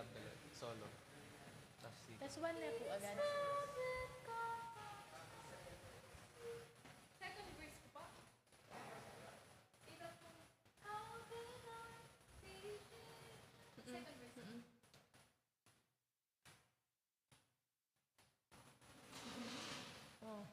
love the Lord. Solo. Tapos si... Tapos one na po agad. Second verse ko pa. Iba po. How can I be here? Second verse. Oh.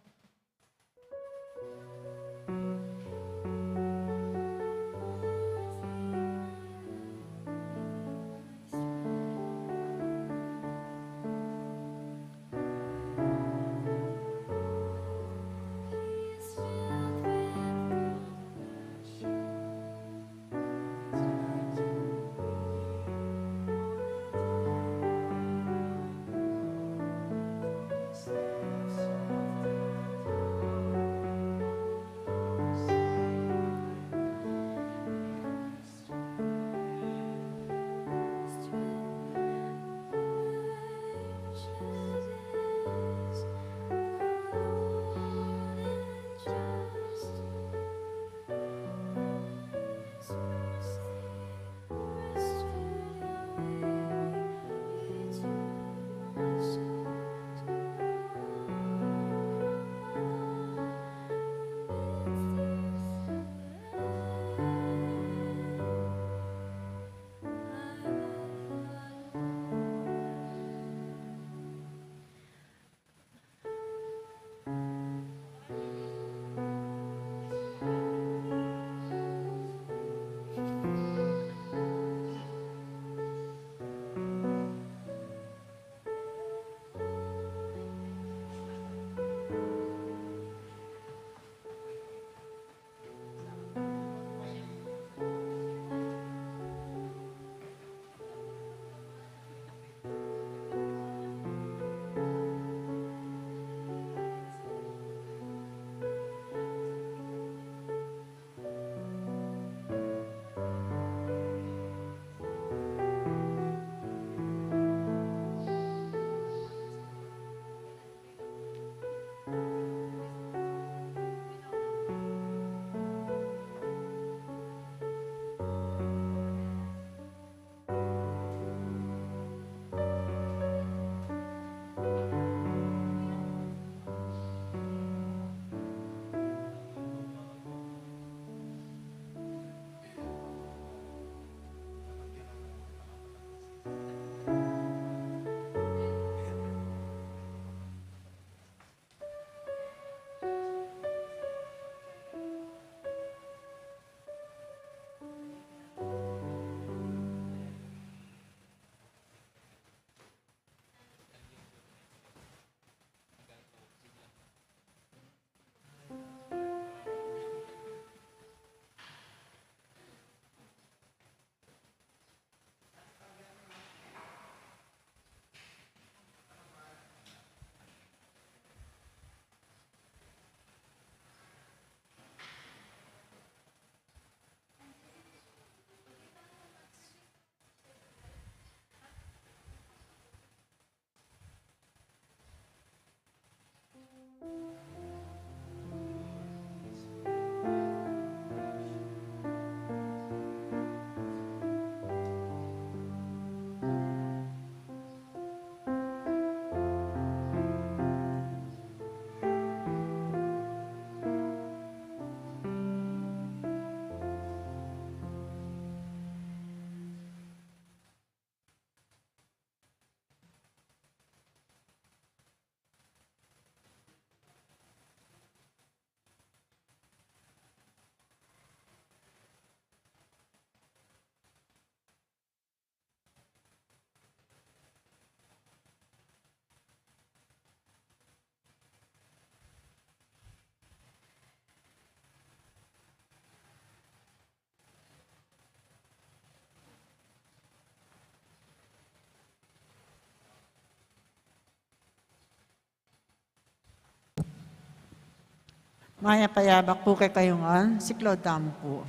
Maya payabak po kay kayungan, si Claude Tamo po.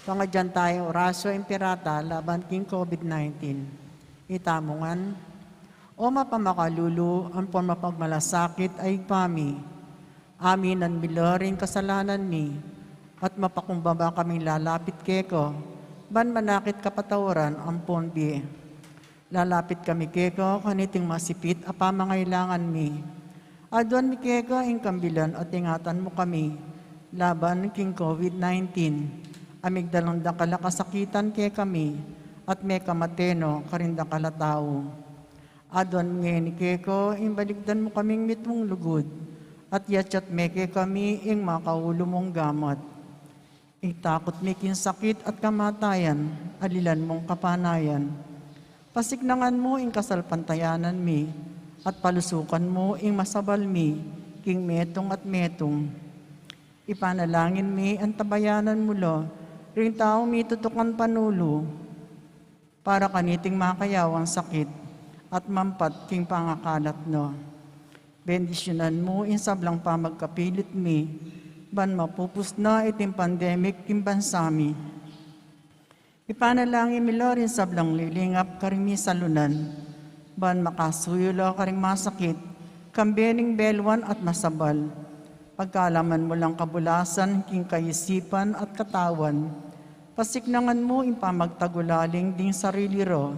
Pangadyan tayo, oraso imperata, laban king COVID-19. Itamungan, o mapamakalulu, ang mapagmalasakit ay pami. Amin ang milaring kasalanan mi, at mapakumbaba kaming lalapit keko, ban manakit kapatawaran ang ponbi. Lalapit kami keko, kaniting masipit, apa mangailangan mi. Adwan mi keko, ing kambilan at ingatan mo kami. Laban king COVID-19. Amigdalang dakala kasakitan ke kami, at may kamateno, karinda kalatao. Adwan ngayon keko, imbaligdan mo kaming mitmong lugod, at yachat meke kami, ing makaulo mong gamat. Ing takot mikin sakit at kamatayan, alilan mong kapanayan. Pasignangan mo ing kasalpantayanan mi, at palusukan mo ing masabal mi, king metong at metong. Ipanalangin mi ang tabayanan mo lo, ring tao mi tutukan panulo, para kaniting makayawang sakit, at mampat king pangakalat no. Bendisyonan mo in sablang pamagkapilit mi, ban mapupus na iting pandemic king bansami. Ipanalangin mi lo rin sablang lilingap karing mi salunan, ban makasuyulo karing masakit, kambening belwan at masabal. Pagkalaman mo lang kabulasan, king kaisipan at katawan, pasiknangan mo in pamagtagulaling ding sarili ro,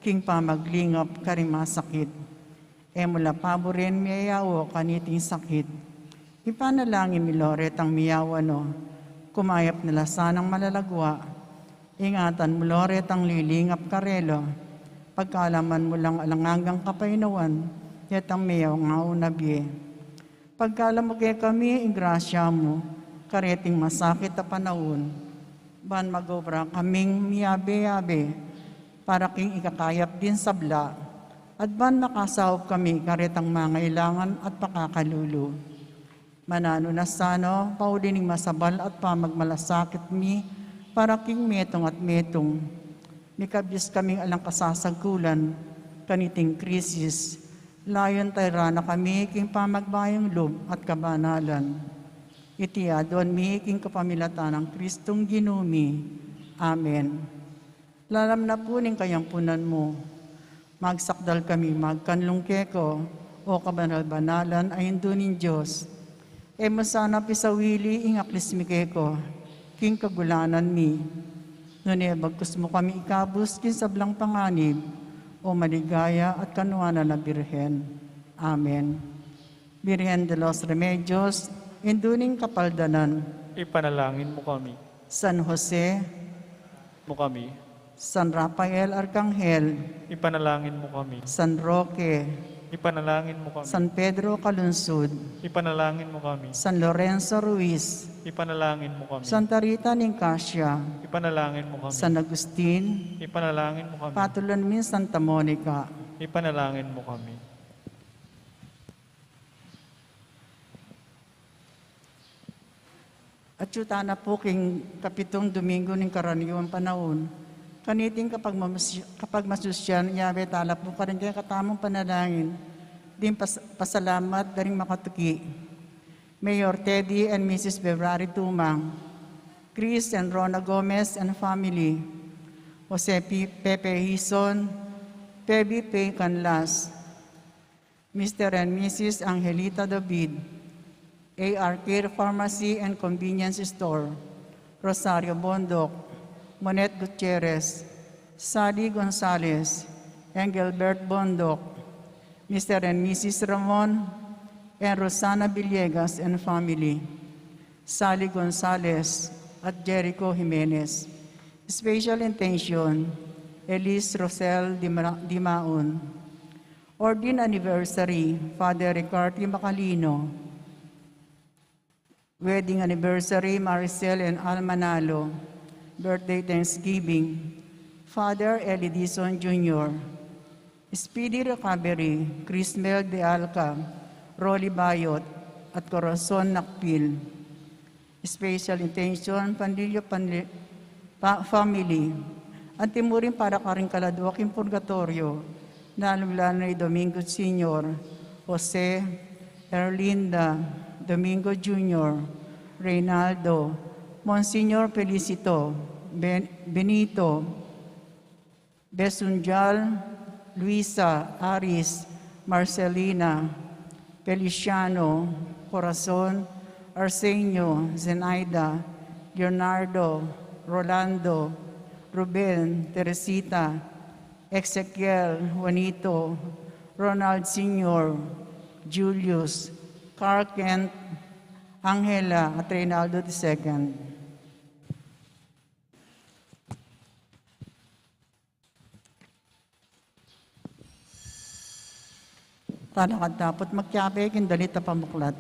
king pamaglingap karing masakit. E mula paborin miyayawo kaniting sakit. Ipanalangin mi Loret ang miyawa no, kumayap nila sanang malalagwa. Ingatan mo Loret ang lilingap karelo, pagkalaman mo lang alangagang kapainawan, yat ang miyaw nga unabye. Pagkalam mo kaya kami, ingrasya mo, kareting masakit na panahon, ban magobra kaming miyabe-yabe, para king ikakayap din sabla, at ban makasahop kami karetang mangailangan at pakakalulo. Manano na sano, paulining masabal at pamagmalasakit mi, para king metong at metong. Mikabis kaming alang kasasagkulan, kaniting krisis, layon tayrana kami king pamagbayang loob at kabanalan. Iti adon mi king kapamilatan ng Kristong ginumi. Amen. Lalam na po ning kayampunan mo. Magsakdal kami magkanlong keko o kabanal-banalan ayon dunin Diyos. E masana pisawili ing aklis mi keko, king kagulanan mi. Nune bagkus mo kami ikabus kin sablang panganib o maligaya at kanuana na Birhen. Amen. Birhen de los Remedios, induning kapaldanan. Ipanalangin mo kami. San Jose, Mo kami. San Rafael Arcangel, Ipanalangin mo kami. San Roque, Ipanalangin mo kami. San Pedro Calunsud, Ipanalangin mo kami. San Lorenzo Ruiz, Ipanalangin mo kami. Santa Rita Nicasia, Ipanalangin mo kami. San Agustin, Ipanalangin mo kami. Patulan min Santa Monica. Ipanalangin mo kami. At yuta na po king kapitong Domingo ng karaniwang panahon, kaniting kapag masusyan, yabe talap po ka rin kaya katamang panalangin, din pasalamat daring makatuki. Mayor Teddy and Mrs. February Tumang, Chris and Rona Gomez and family, Jose Pepe Hison, Pebi P. Canlas, Mr. and Mrs. Angelita David, AR Care Pharmacy and Convenience Store, Rosario Bondok, Monet Gutierrez, Sadi Gonzalez, Engelbert Bondok, Mr. and Mrs. Ramon, and Rosana Villegas and family, Sally Gonzalez at Jericho Jimenez. Special intention, Elise Rosel Dimaon. Ordin anniversary, Father Ricardo Macalino. Wedding anniversary, Maricel and Al Manalo. Birthday Thanksgiving, Father Eli Dizon Jr. Speedy recovery, Crismel de Alca, Rolly Bayot, at Corazon Nakpil. Special intention, Pandillo family. Ang timurin para karing kaladwak in purgatorio, lalong-lalo ni Domingo Sr., Jose, Erlinda, Domingo Jr., Reynaldo, Monsignor Felicito, Benito, Besunjal, Luisa, Aris, Marcelina, Feliciano, Corazon, Arsenio, Zenaida, Leonardo, Rolando, Ruben, Teresita, Ezekiel, Juanito, Ronald Sr., Julius, Carl Kent, Angela at Reynaldo II. Talakad dapat magkiabe, kindalita pamuklat.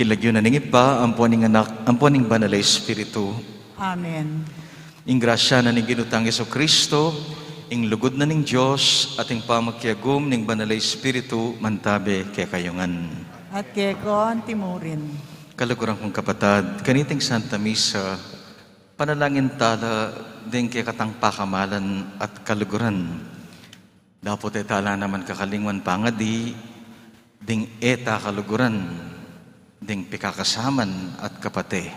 Kilagyo na ningit pa, ampuaning anak, ampuaning banal ay Espiritu. Amen. Ing grasya na ning ginutang Jesucristo, ing lugod na ning Diyos, at ing pamakyagum ning banal ay Espiritu, mantabe kaya kayungan. At kekon timurin. Kaluguran kong kapatad, kaniting Santa Misa, panalangin tala din kay katang pakamalan at kaluguran. Dapot etala naman kakalingwan pangadi, ding eta kaluguran, ding pikakasaman at kapate.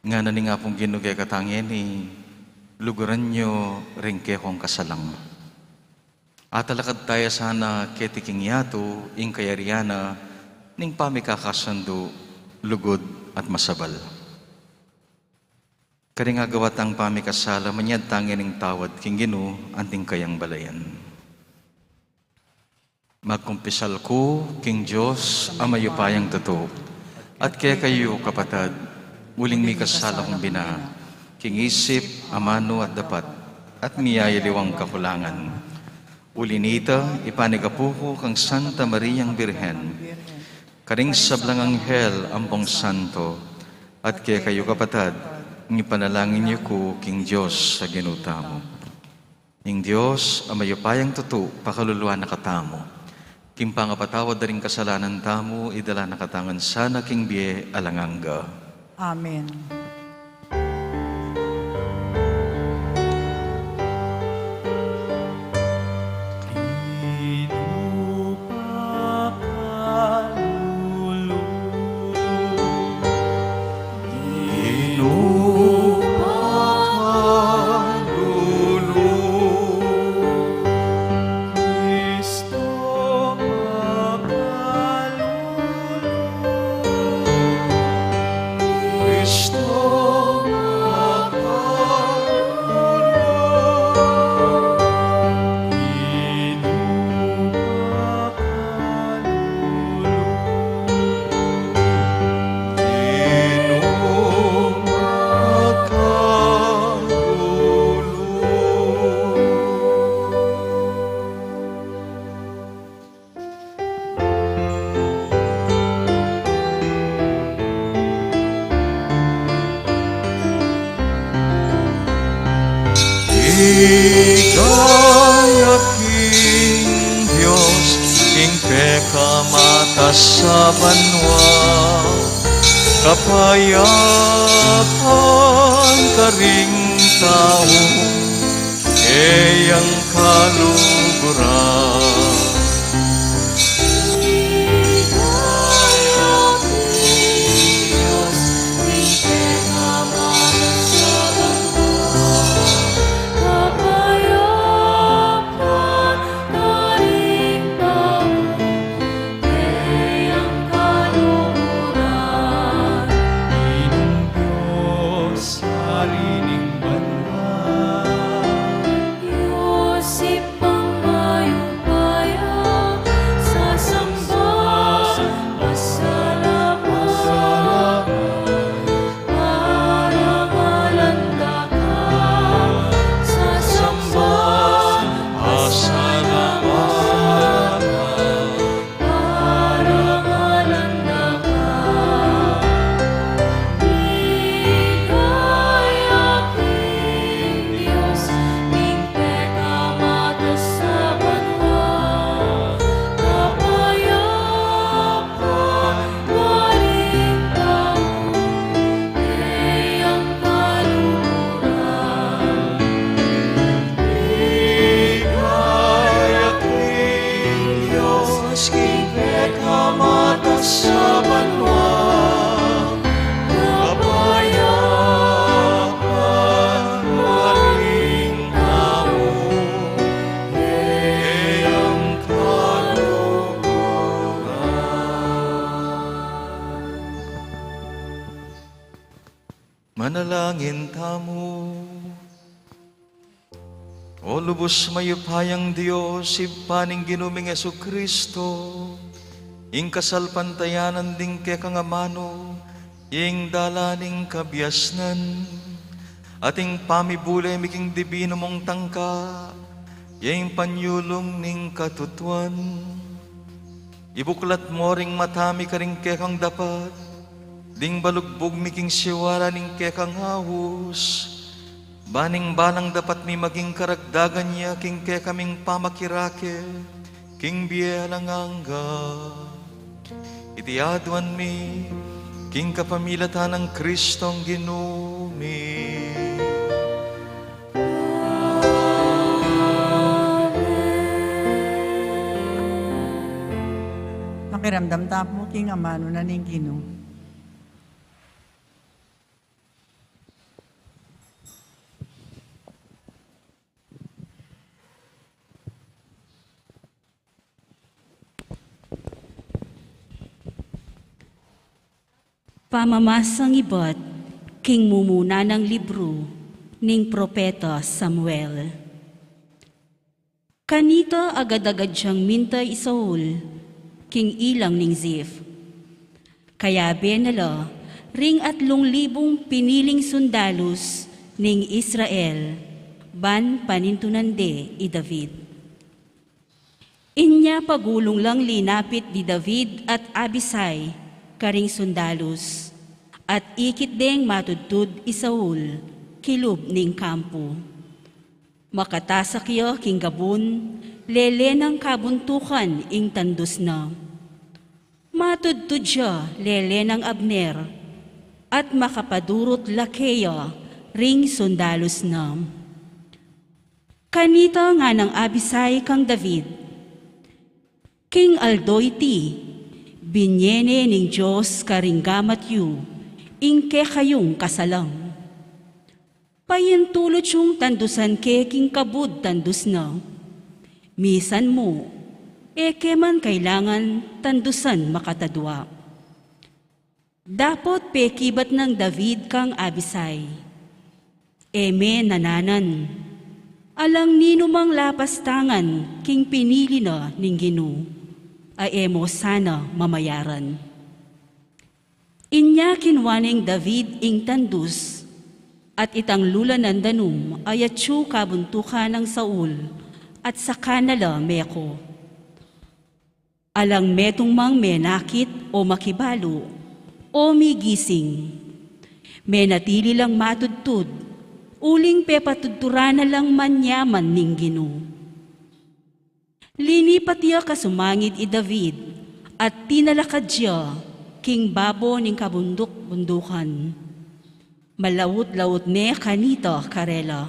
Nga na ni nga pong ginugay katangin ni luguran nyo ringke kong kasalang. At alakad tayo sana ketiking yato, ing kayariana, ning pamikakasando, lugod at masabal. Kari nga gawat ang pamikasala, manyad tangin ng tawad, king Ginoo, anting kayang balayan. Magkumpisal ko, king Diyos, amayupayang totoo, at kaya kayo, kapatad, uling mi kasala kong bina, king isip, amano at dapat, at miyayaliwang kakulangan. Ulinita, ipanigapuko kang Santa Mariang Birhen, karing sablang anghel ampong santo, at kaya kayo, kapatad, ng ipanalangin niyo ko, king Diyos, sa ginuta mo. Ing Diyos, amayupayang tuto, pakaluluwa na katamo. King pangapatawad na rin kasalanan tamo, idala na katangan sana, king biye alanganga. Amen. Ika'y aking Diyos, king pekamata sa banwa, kapayapan ka ring tao, kayang kaluguran. Manalangin tamo. O lubos mayupayang Diyos, ipaning ginuming Jesucristo, ing kasalpantayanan ding ke kangamano, ing dalaning kabiasnan, ating pamibulay miking dibino mong tangka, ing panyulong ning katutuan, ibuklat mo ring matami ka ring ke kang dapat, ding balugbog miking siwala ning kekang hawos, baning balang dapat mi maging karagdagan niya king kekaming pamakirake, king bielanganga. Itiaduan mi, king kapamilatan ng Kristong ginumi. Amen. Pakiramdam tapo king amano na ning Ginoo. Pamamasang ibat, king mumuna ng libro, ning propeta Samuel. Kanita agad-agad siyang mintay Saul, king ilang ning Zif. Kaya benala, ring 3,000 piniling sundalos ning Israel, ban panintunande i David. Inya pagulong lang linapit di David at Abisai, karing sundalos, at ikit deng matudtud i Saul, kilub ning kampo. Makatasakyo king gabun, lele ng kabuntukan ing tandos na. Matudtud siya lele ng Abner, at makapadurot lakeya ring sundalos na. Kanita nga ng Abisai kang David, king Aldoyti, binyene ning Diyos karinggamat yu, ingke kayong kasalang. Payintulot yung tandusan ke king kabud tandus na. Misan mo, eke man kailangan tandusan makatadwa. Dapot pekibat ng David kang Abisai. Eme nananan, alang nino mang lapastangan king pinili na ning Ginoo, aemo sana mamayaran. Inya kinwaning David ing tandus, at itang lula ng danum ay atsu kabuntukan ng Saul, at sa kanala meko. Alang metong mang menakit o makibalo, o migising. Menatili lang matudtud, uling pepatudturan na lang manyaman ning Ginoo. Linipat iya kasumangit i David, at tinalakad siya, king babo ning kabundok-bundukan. Malawot-lawot ne kanito karela.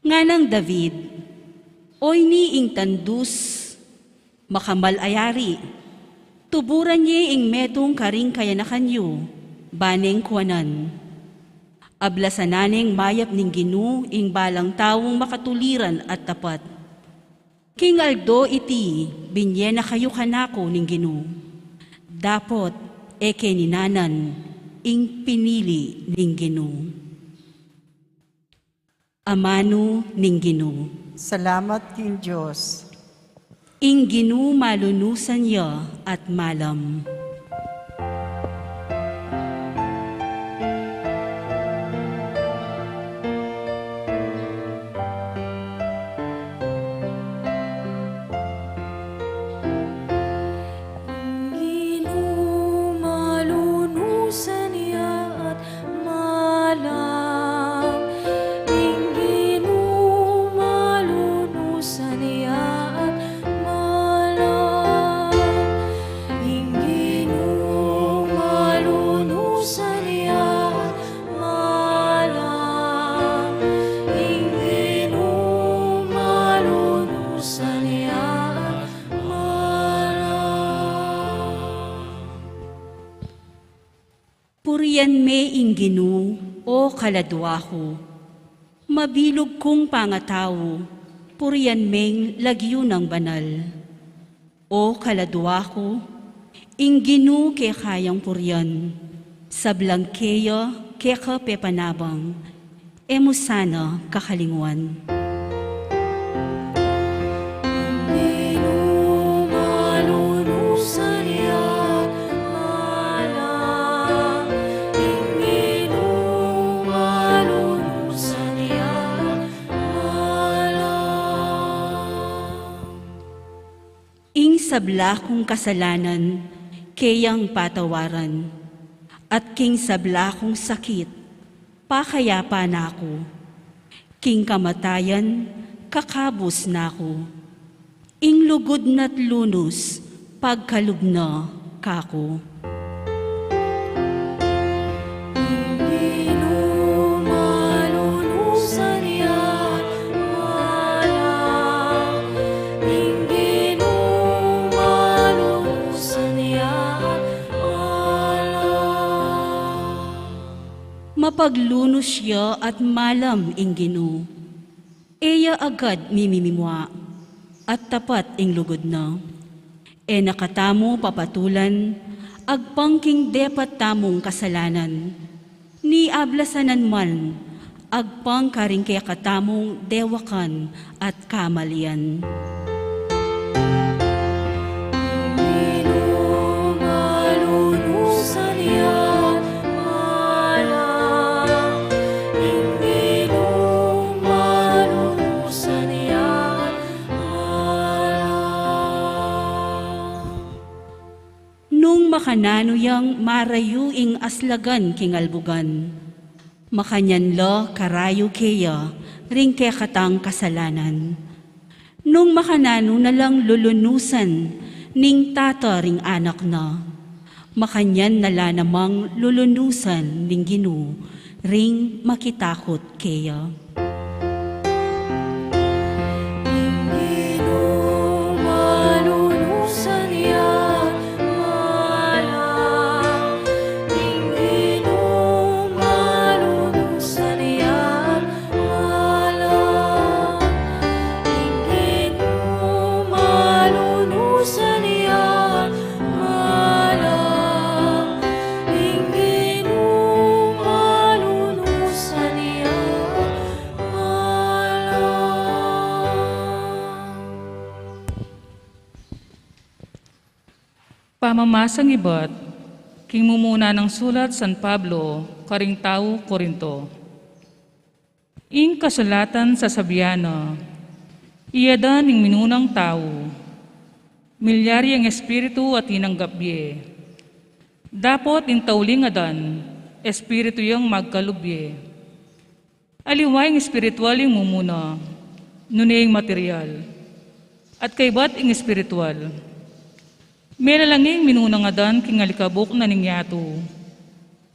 Nga ng David, oy niing tandus, makamal-ayari, tuburan niya ing metong karing kayanakan yu, baneng kuanan. Ablasananeng mayap ning Ginoo ing balang tawong makatuliran at tapat. King Aldo iti, binye na kayo kanako ning Ginoo. Dapot, eke ninanan, ing pinili ning Ginoo. Amano ning Ginoo. Salamat king Diyos. Ing Ginoo malunusan niya at malam. Purian me ing Ginoo, o kaladwa ko. Mabilog kong pangatawo, purian meng lagyo ng banal. O kaladwa ko, ing Ginoo ke kayang purian, sablang keya ke kapepanabang, emusana kakalingwan. Sabla kong kasalanan, kayang patawaran, at king sabla kong sakit, pakayapa na ako. King kamatayan, kakabos na ako. Ing lugod na't lunos, pagkalubna kako. paglunos siya at malam ing Ginoo. Eya agad mimimimwa, at tapat ing lugod na. E nakatamo papatulan, agpangking depat tamong kasalanan. Ni ablasanan man, agpang karing kaya katamong dewakan at kamalian. Nung makananuyang marayuing aslagan kingalbugan, makanyanlo karayo keya ring kaya katang kasalanan. Nung makanano na lang lulunusan ning tata ring anak na, makanyan nala namang lulunusan ning Ginoo ring makitakot keya. Pamamasang ibat, king mumuna ng sulat San Pablo, karing tao Korinto. Ing kasulatan sa Sabiana, iyada ning minunang tao, milyari ang espiritu at inanggapye. Dapot ing tauling adan, espiritu yung magkalubye. Aliway ing espiritual yung mumuna, nunay ing material, at kaibat ing espiritual. Melalanging minunang adan king alikabok na ningyato.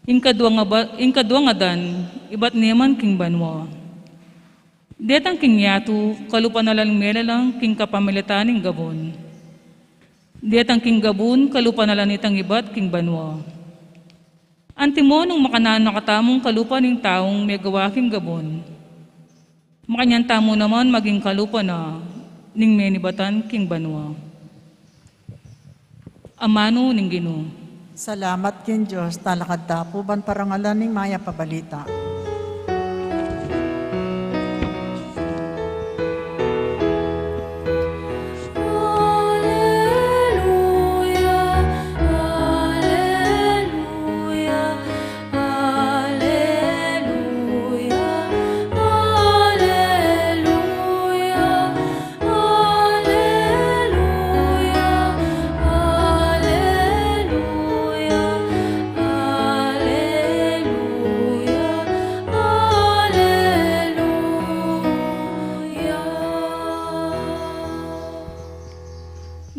Ing kaduang adan, ibat neman king banwa. Detang king yato, kalupanalang melalang king kapamilitan ning gabon. Detang king gabon, kalupanalan itang ibat king banwa. Antimo nung makanan nakatamong kalupa ning taong may gawa king gabon. Makanyan tamo naman maging kalupa na ning menibatan king banwa. Amano ning Ginoo. Salamat kin Diyos, talakad tapo ban parangalan ning maya pabalita.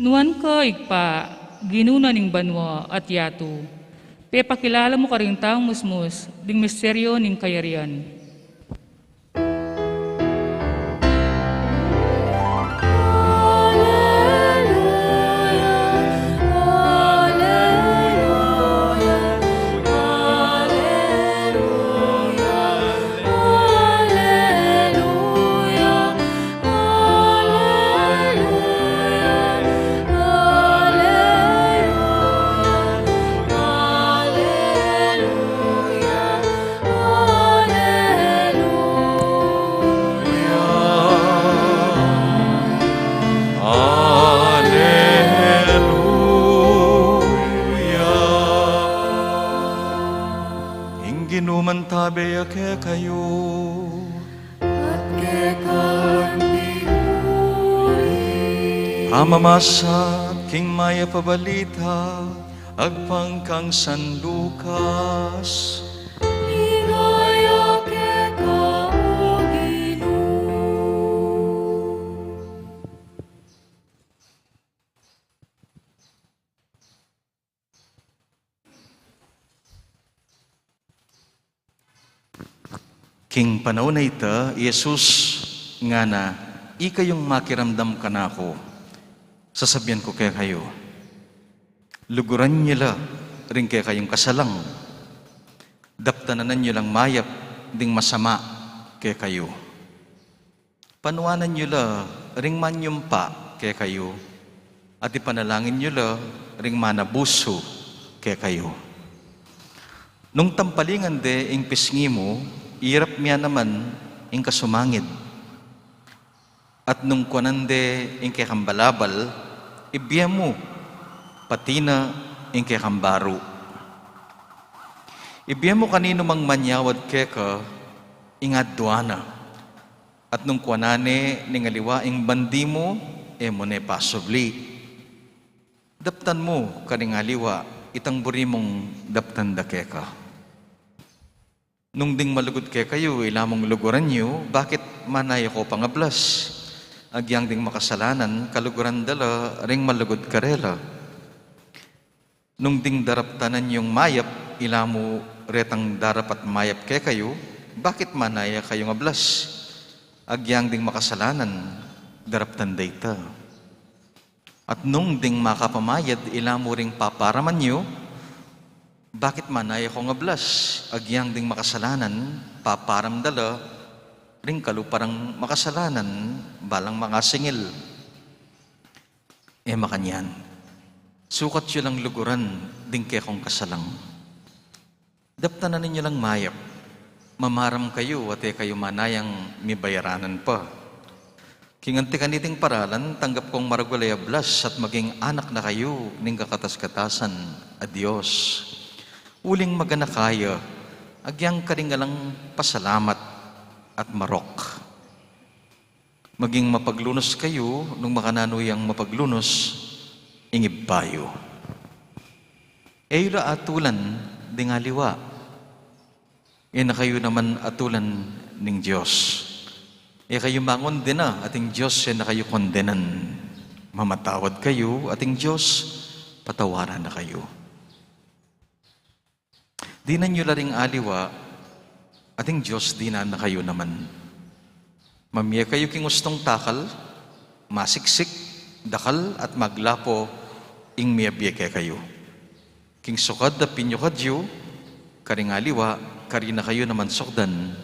Nuan ka igpa, ginuna ning banwa at yato. Pepakilala mo ka rin taong musmus, ding misteryo ning kayarian. Tabe ake kayo at kekantimuri amamasa king maya pabalita agpang kang San Lucas ligaya keka o Ginoo. king panahon na ita, Jesus nga na, ikayong makiramdam ka na ako. Sasabihan ko kaya kayo, luguran nila rin kaya kayong kasalang. Daptanan nyo lang mayap ding masama kay kayo. Panuanan nyo la ring manyumpa kay kayo. At ipanalangin nyo la ring manabuso kay kayo. Nung tampalingan de ing pisngi mo, irap miya naman ing kasumangid. At nung kuanande ing kay kambalabal, ibiya mo, pati na ing kay kambaro. Ibiya mo kanino mang manyawad kay ka, ing adwana. At nung kuanane ning aliwa ing bandi mo, mo ne pasubli. Daptan mo kaning aliwa, itang buri mong daptan da kay ka. Nung ding malugod kay kayo, ilamong luguran nyo, bakit manay ko pangablas? Agyang ding makasalanan, kaluguran dala, ring malugod karela. Nung ding daraptanan yung mayap, ilamo retang darapat mayap kay kayo, bakit manaya kayong ablas? Agyang ding makasalanan, daraptan dayta. At nung ding makapamayad, ilamo ring paparaman nyo, bakit manaya ko nga blas? Agyang ding makasalanan, paparam dala, ring kaluparang makasalanan, balang mga singil. Makanyan, sukat yun lang luguran, ding kaya kong kasalang. Daptanan ninyo lang mayap, mamaram kayo, at kayo manayang may bayaranan pa. Kinganti kaniting paralan, tanggap kong maragulay blas, at maging anak na kayo, ning kakatas-katasan, adios. Uling maganakaya, agyang karingalang pasalamat at marok. Maging mapaglunos kayo, nung makananuyang mapaglunos, ingibbayo. Eyla atulan, dingaliwa. Na kayo naman atulan ning Diyos. Kayo mangon din na, ating Diyos na kayo kondenan. Mamatawad kayo, ating Diyos, patawaran na kayo. Di na nyo laring aliwa, ating Diyos, di na kayo naman. Mamiya kayo king gustong takal, masiksik, dakal, at maglapo, ing miyabiya kayo. King sukad da pinyo kadyo, karing aliwa, karina kayo naman sukdan,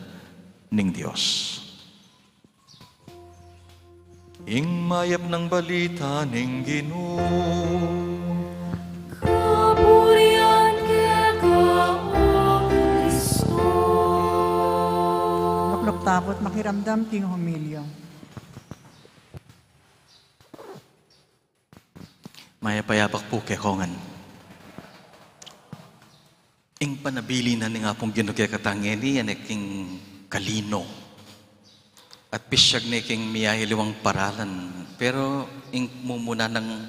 ning Diyos. Ing mayap ng balita ning Ginoo, Tapos makiramdam king humilyo. Mayapayapak po kay kongan. Ing panabili na ni nga pong ginugay katangeni, yan king kalino. At pisyag ni king miyahiliwang paralan. Pero ing mumuna ng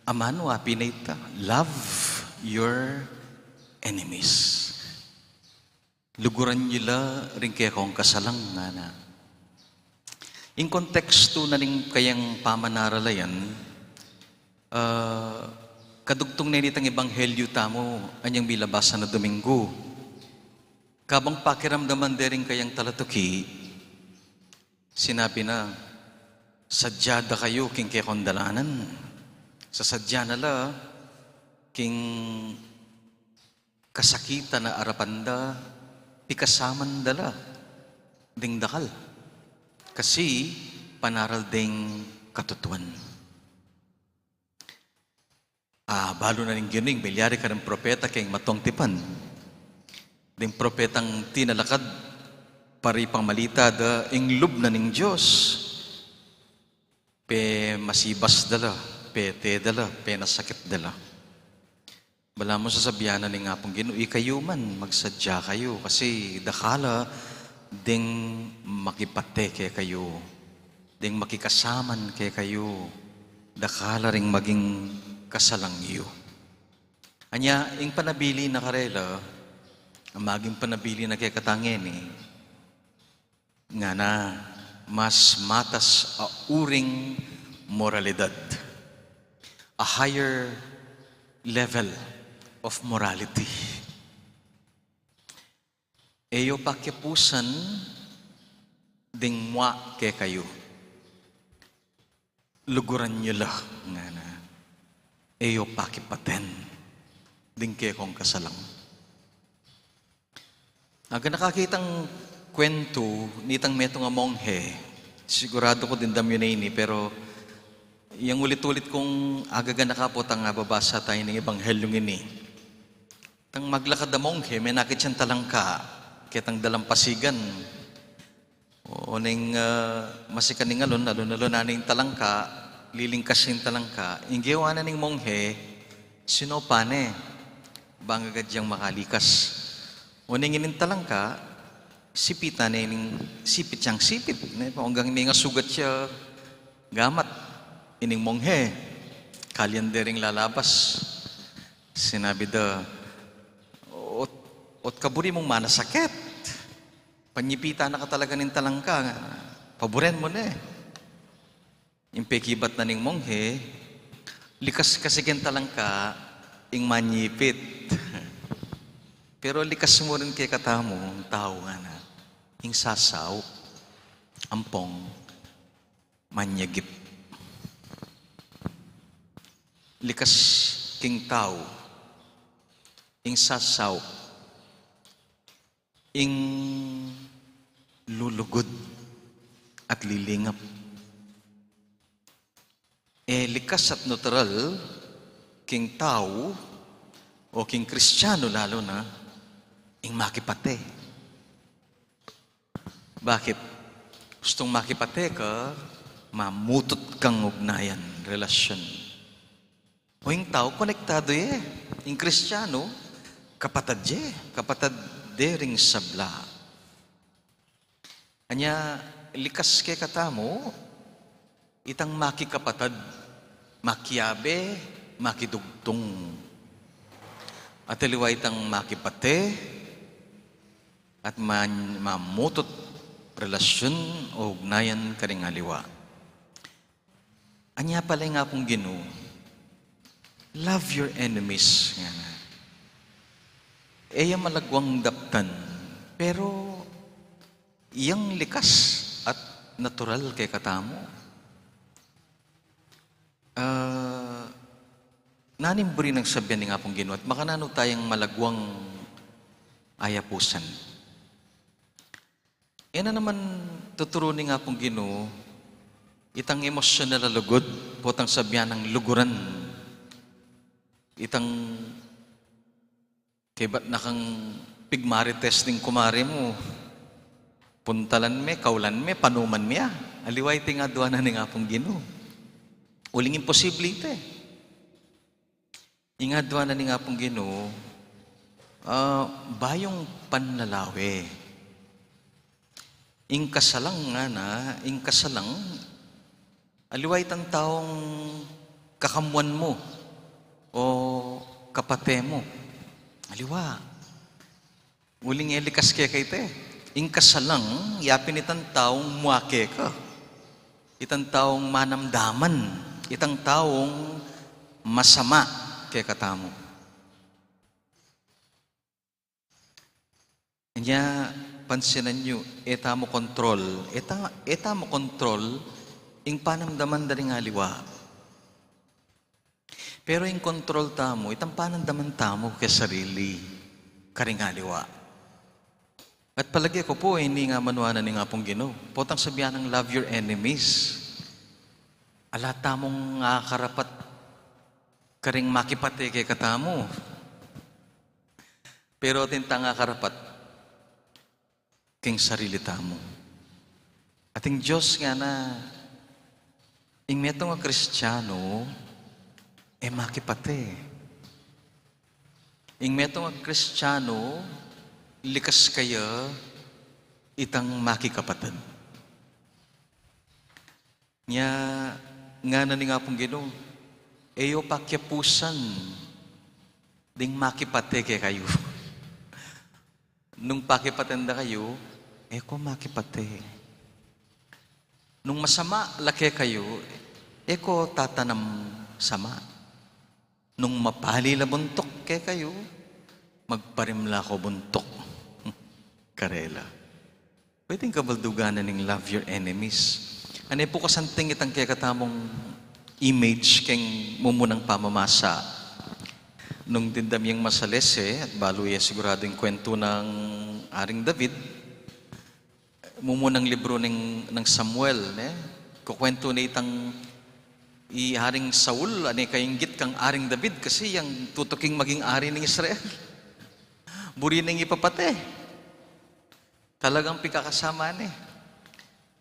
amano api na ita, love your enemies. Luguran nila rin kaya kong kasalang nga na. In konteksto na rin kayang pamanaralayan, kadugtong na nitang ebanghelyo tamo, anyang bilabasan na Domingo. Kabang pakiramdaman din kayang talatuki, sinabi na, sadyada kayo king kaya kondalanan. Sa sadya nala, king kasakitan na arapanda, pikasaman dala, ding dakal. Kasi, panaral ding katutuan. Balo na rin gining, bilyari ka ng propeta kayong matong tipan. Ding propetang tinalakad, pari pang malita da, inglub na ning Diyos. Pe masibas dala, pe te dala, pe nasakit dala. Bala mo sasabihan na nga pong Ginoo, kayo man, magsadya kayo. Kasi dakala, ding makipate kay kayo. Ding makikasaman kay kayo. Dakala ring maging kasalang iyo. Anya, ing panabili na karela, ang maging panabili na kay katangeni, nga na, mas matas a uring moralidad. A higher level of morality. Eyo pakyapusan ding mwa kay kayo. Luguran nyo lah nga na. Eyo pakipaten ding kay kong kasalang. Aga nakakitang kwento nitang meto nga monghe. Sigurado ko din dam yun ini, pero yung ulit-ulit kong agaga nakapot ang babasa tayo ng Ebanghelyong ini. Tang maglakad na monghe, may nakit siyang talangka, kitang dalampasigan. O ning masikan ning alon na ning talangka, lilingkas yung talangka. Yung giwa na ning monghe, sinopane, bangagad diyang makalikas. O ning inintalang ka, sipitan na yung sipit siyang sipit. Hanggang may nga sugat siya gamat. Ining monghe, kalyandering lalabas. Sinabi da, ot kaburi mong manasakit. Panyipita na ka talaga ng talangka. Paboren mo na eh. Yung pekibat na ning monghe, likas kasigin talangka, ing manyipit. Pero likas mo rin kay katamo, ang tao nga na, ing sasaw, ampong, manyagip. Likas king tao, ing sasaw, ing lulugod at lilingap. Likas at natural, king tao, o king Kristiyano lalo na, ing makipate. Bakit? Gustong makipate ka, mamutot kang ugnayan, relasyon. O yung tao, konektado eh. Yung Kristiyano, kapatad dering sabla. Anya, likas kay katamo, itang makikapatad, makiabe, makidugtong. At aliwa itang makipate, at mamutot relasyon o ugnayan karing aliwa. Anya pala nga pong Ginoo, love your enemies. Malagwang daptan, pero iyang likas at natural kay katamo. Nanimburi ng sabihan ni nga pong Ginoo at makanano tayong malagwang ayapusan. Yan na naman tuturunin nga pong Ginoo, itang emosyonal na lugod, potang sabihan ng luguran. Itang kay ba't na kang pigmari testing kumari mo, puntalan me, kaulan me, panuman me, aliway tinga doon na ni nga pong Ginoo. Uling imposible ito eh. Inga doon na ni nga pong Ginoo, bayong panlalawe. Ing kasalang nga na, ing kasalang, aliway tang taong kakamuan mo o kapate mo. Aliwa. Uling elikas kaya kayo te. Ing kasalang, yapin itang taong muake ka. Itang taong manamdaman. Itang taong masama kaya katamo. Kanya, pansinan nyo, eta mo kontrol. Eta mo kontrol, ing panamdaman da rin aliwa. Pero ing kontrol tamo, itang panamdaman tamo kay sarili, karing aliwa. At palagi ko po, hindi nga manuanan ni nga pong Ginoo. Potang sabihan ng love your enemies. Ala tamong karapat, karing makipate kay katamo. Pero tinta nga karapat, king sarili tamo. Ating Diyos nga na, ing meto nga Kristiyano, makipate. Ing meto nga Kristiyano, likas kaya, itang makikapatid. Nga na ni nga pong Ginoo, pakyapusan, ding makipate kay kayo. Nung pakipatenda kayo, ko makipate. Nung masama, laki kayo, ko tatanam sama. Nung mapali la buntok kay kayo, magparimla ko buntok. Karela. Pwedeng kabalduganan ng love your enemies. Ano po kasanting itang kaya katamong image keng mumunang pamamasa. Nung dindam yung masalese, at baluya sigurado yung kwento ng Aring David, mumunang libro ng Samuel, kukwento na itang Haring Saul, kayinggit kang Aring David kasi yung tutuking maging ari ng Israel. Buri nang ipapate. Talagang pikakasama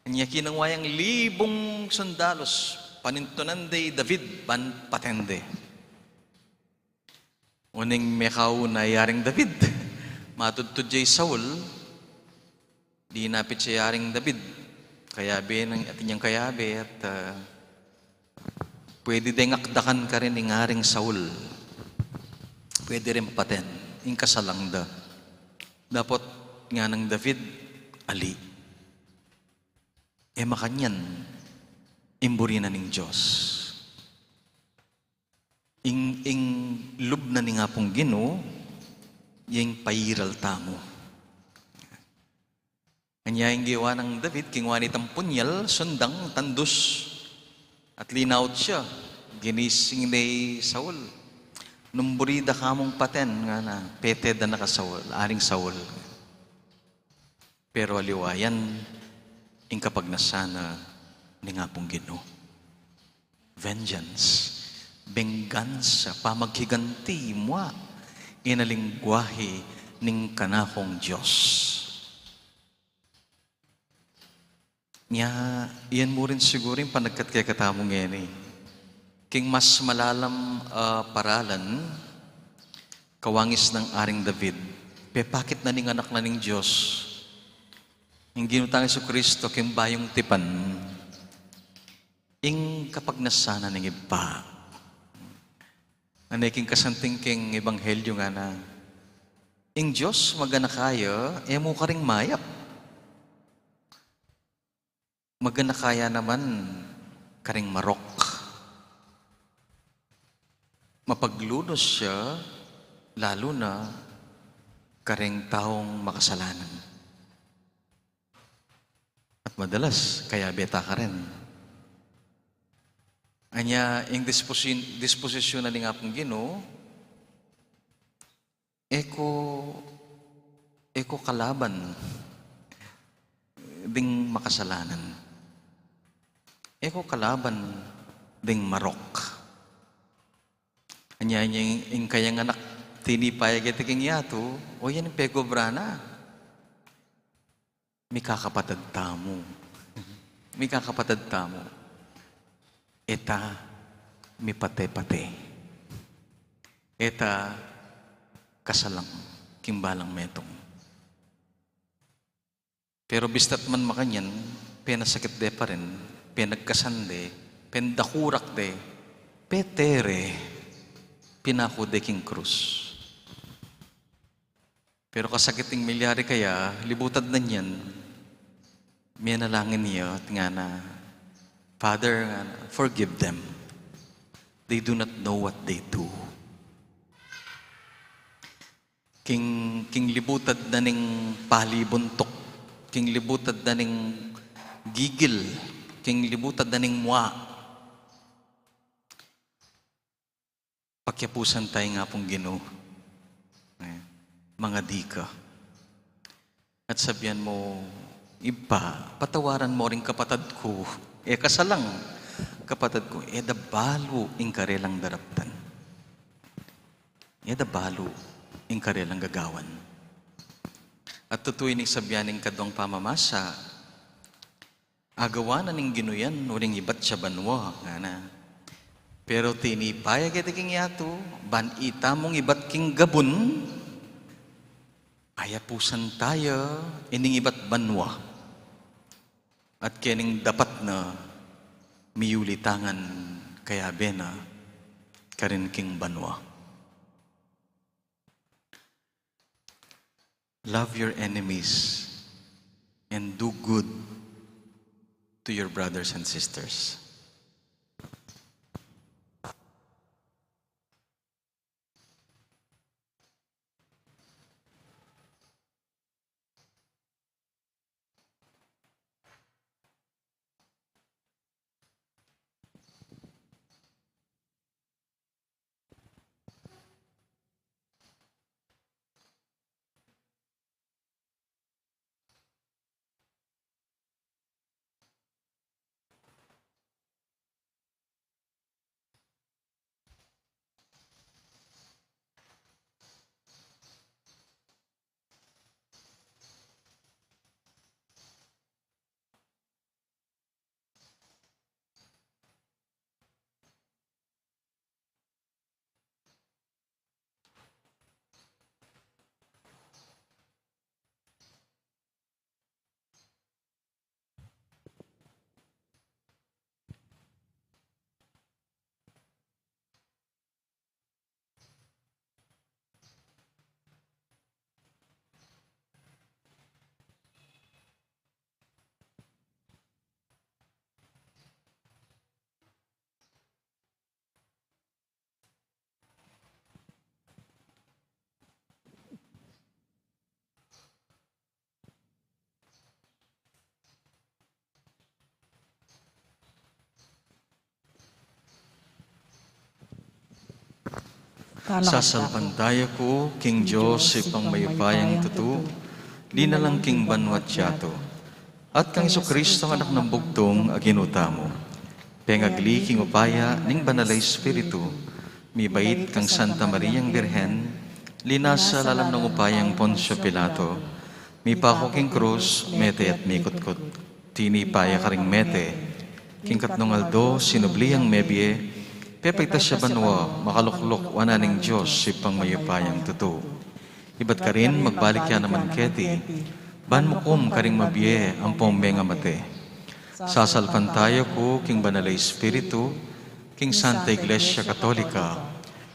Anya kinangwayang libong sundalos, panintunan day David, patende. Uning mekaw na yaring David, matudtod jay Saul, di napit siya yaring David, kayabe ng atin niyang kayabe at pwede din akdakan ka rin ng haring Saul. Pwede rin paten, yung kasalang da. Dapat nga ng David, ali. Makanyan, imburi na ng Diyos. Ing lub na ni nga pong Ginoo, yung pairal tamo. Kanya yung giwa ng David, kingwa nitang punyal, sundang, tandus, at linaut siya. Ginising ni Saul. Numburida kamong paten, nga na, pete da naka Saul, aring Saul. Pero aliwayan, ing kapag nasana ni nga pong Ginoo. Vengeance, bengansa, pamaghiganti mo, inalingwahe ning kanakong Diyos. Nya, iyan mo rin siguro yung panagkat kaya katamong yan King mas malalam paralan, kawangis ng Aring David, pepakit na ning anak na ning Diyos, yung ginutang Yesu Kristo, king bayong tipan, ing kapag nasana ng iba, king kasanting king ebanghelyo nga na, ing Diyos magana kaya, mo ka ring mayap. Magana kaya naman, karing marok. Mapaglunos siya, lalo na, karing taong makasalanan. At madalas, kaya beta ka rin. Anya, yung disposisyon na nga pong Ginoo, eko kalaban, ding makasalanan. Eko kalaban, ding marok. Anya, yung kayang anak, tinipayag itiking yato, o yan yung pego brana. May kakapatad tamo. May kakapatad tamo. Eta, may pate-pate. Eta, kasalang, kimbalang metong. Pero bistat man makanyan, penasakit de pa rin, penagkasande, pendakurak de, petere, pinako de king krus. Pero kasakiting milyari kaya, libutad na niyan, may nalangin niya at nga na, Father, forgive them. They do not know what they do. King libutad na ning palibuntok, king libutad na ning gigil, king libutad na ning mwa. Pakyapusan tayo nga pong Ginoo. Mga dika. At sabihan mo, iba, patawaran mo rin kapatad ko. Kasalang, kapatad ko, dabalo ing karelang daraptan. Dabalo ing karelang gagawan. At tutuin ning sabihan ning kadwang pamamasa, agawanan ning ginuyan, uring ibat siya banwa, nga na. Pero tinipayag itiking yato, banita mong ibat king gabun, ayapusan tayo, ining ibat banwa. At kining dapat na miyulitangan kaya bena karin king banwa. Love your enemies and do good to your brothers and sisters. Sasalpantaya ko, King Diyos, ipang mayupayang tutu, di na lang King Banwat Tiyato, at kang Kristo ang anak ng bugtong aginuta mo. Pengagli King upaya, ning banalay Espiritu, mi bait kang Santa Mariang Birhen, linasa lalam ng upayang Poncio Pilato, mi pako King Cruz, mete at mikutkot, tini paya karing mete, King Katnongaldo, sinubliang mebye, pepay siya banwa, makaluklok wananing Diyos, ipang mayupayang tutu. Iba't ka rin, magbalik yan naman keti, ban mo kum karing mabye, ang pombenga mate. Sasalpan tayo ko, King Banalay Espiritu, King Santa Iglesia Katolika,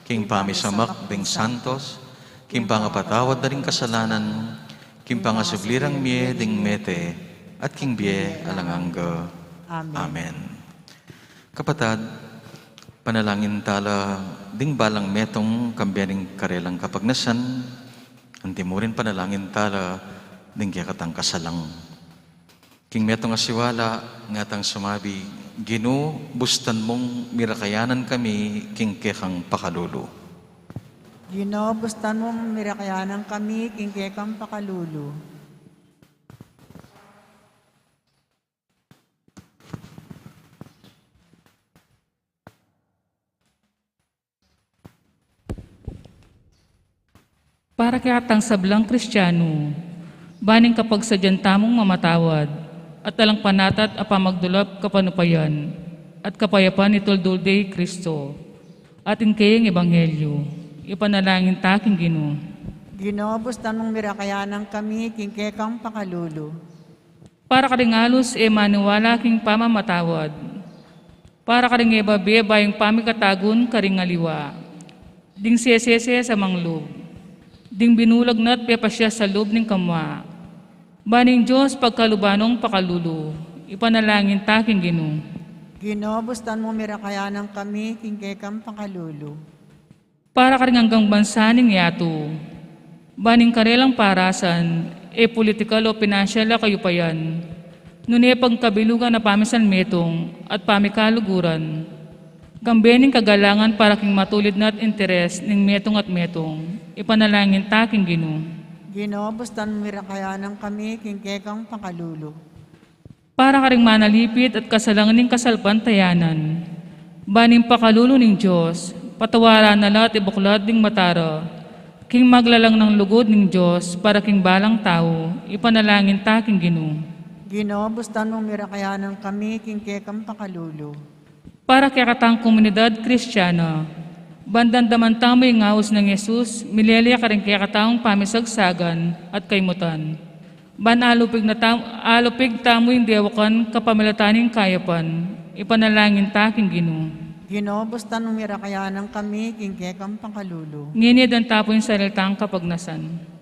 King Pamisamak ding Santos, King Pangapatawad na ring kasalanan, King Pangasublirang mie ding mete, at King Bie alangangga. Amen. Kapatad, panalangin tala ding balang metong kambiyaning karelang kapagnasan, antimurin panalangin tala ding kiyakatang kasalang. King metong asiwala, ngatang sumabi, Gino, bustan mong mirakayanan kami, King kekang pakalulu. Gino, bustan mo mirakayanan kami, King kekang pakalulu. Para kaya tang sablang Kristiyano, baning kapag sadyan tamong mamatawad, at alang panatat apamagdulap kapanupayan, at kapayapan ni Tuldulde Kristo, at inkayang Ebanghelyo, ipanalangin taking Gino. Gino, bustan mong mirakayanan kami, King kekang pakalulu. Para karingalos maniwala king pamamatawad, para karing ebabe bayang pamikatagun karingaliwa, ding siyesese sa manglub, ding binulag na't pepasya sa loob ng kamwa. Baning Diyos pagkalubanong pakalulu, ipanalangin taking Gino. Gino, bustan mo mirakayanan kami, King kekang pakalulu. Para karing hanggang bansaning yato, baning karelang parasan, political o financial na kayupayan, nune pagkabilugan na pamisan metong at pamikaluguran, gambening kagalangan para king matulid na't interes ning metong at metong, ipanalangin taking Gino. Gino, bustan mo mirakayanan kami, King kekang pakalulu. Para karing manalipit at kasalangan ng kasalpantayanan, baning pakalulo ng Diyos, patawaran na lahat ibuklad ng matara, king maglalang ng lugod ng Diyos para king balang tao, ipanalangin taking Gino. Gino, bustan mo mirakayanan kami, King kekang pakalulu. Para kaya katang komunidad Kristiyana, bandan daman tamoy ngaos ng Yesus, milelya ka rin kaya kataong pamisagsagan at kaymutan. Ban alupig tamoy dewakan kapamilataning kayapan, ipanalangin taking Gino. Gino, bustan mo mirakayanan kami, King kekang pakalulu. Nginid ang tapoy sa salitang kapagnasan.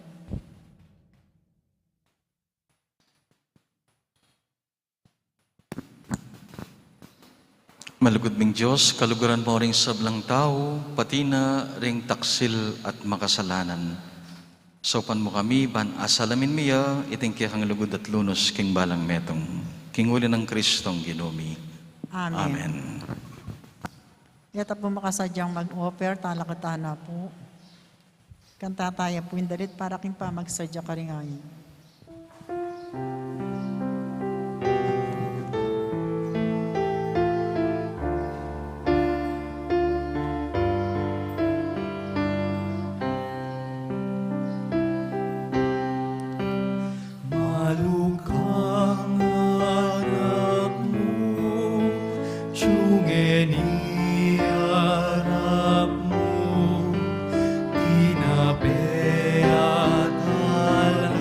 Malugod ming Diyos, kaluguran mo ring sablang tao, pati na ring taksil at makasalanan. Sopan mo kami, ban asalamin miya, itingkya kang lugod at lunos, king balang metong, king uli ng Kristong ginumi. Amen. Amen. Yata po makasadyang mag-offer, talakatana po. Kanta tayo po yung dalit para king pamagsadya ka rin ngayon. Tinapay at alam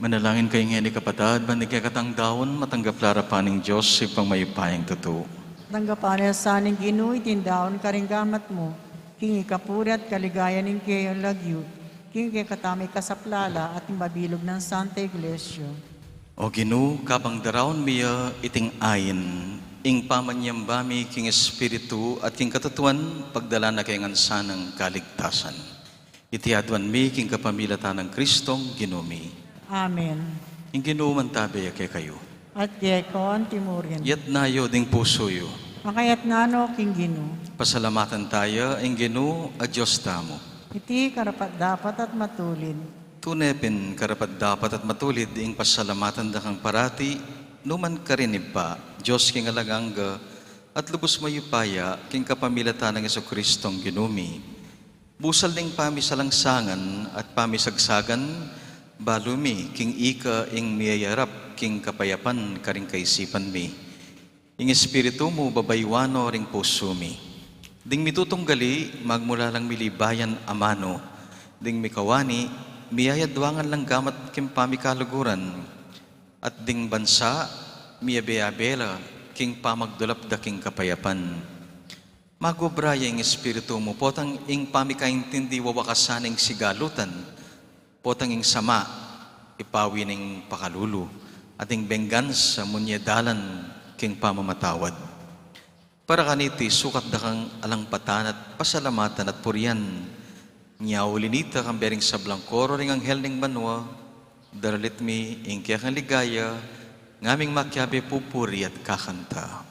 Manalangin kayo nga ni kapatad, manigakatang daon, matanggap larapan ng Diyos, ipang mayupayang totoo. Tanggapan niya sa aning Ginoo, itindaon karinggamat mo. Kingi kapuri at kaligayan ng kayo lagyo. Kingi katamay kasaplala at mabilog ng Santa Iglesia. O Ginoo, kapang darawon miya iting ayin, ing pamanyambami king Espiritu at king katutuan, pagdala na kayong ansanang kaligtasan. Itiadwan mi king kapamilatan ng Kristong Ginumi. Amen. Ing Ginoo man tabi kay kayo. At kekon timurin. Yat nayo ding pusoyo. Makayat nano king Ginoo. Pasalamatan tayo, ing Ginoo a Diyos tamo. Iti karapat dapat at matulid. Tunepin karapat dapat at matulid ing pasalamatan da kang parati, numan karinib pa, Diyos king alagangga, at lubos mayupaya king kapamilatan ng Jesucristong Ginumi. Busal ning pamisalangsangan at pamisagsagan, balumi king ika ing miyayarap king kapayapan karing kaisipan mi. Ing Espiritu mo babaywano ring puso mi. Ding mitutunggali magmula lang milibayan amano. Ding mikawani miyayadwangan lang gamat king pamikaluguran. At ding bansa miyabeabela king pamagdulap da king kapayapan. Magobraya ing Espiritu mo potang ing pamikaintindi wawakasaning sigalutan. Potang ing sama ipawi ning pakalulu. Ating benggansa munyadalan king pamamatawad. Para kaniti sukat da kang alangpatan at pasalamatan at purian. Nyaulinita kang bering sablang koro ring anghel ning banwa. Daralit mi ing kaya kang ligaya, ngaming makyabe pupuri at kakanta.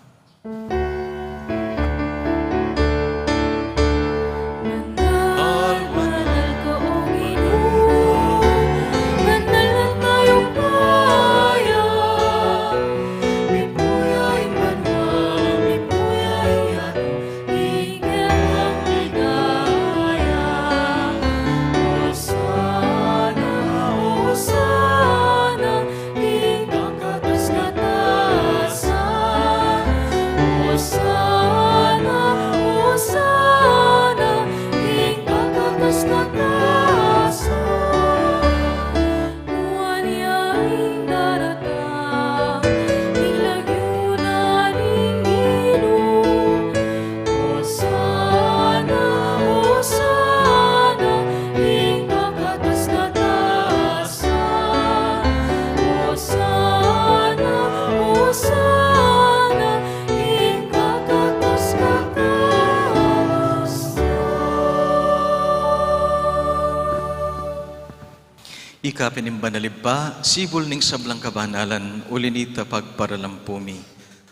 Pinimbanalibba, sibol ning sablang kabanalan, ulinita pagparalampumi.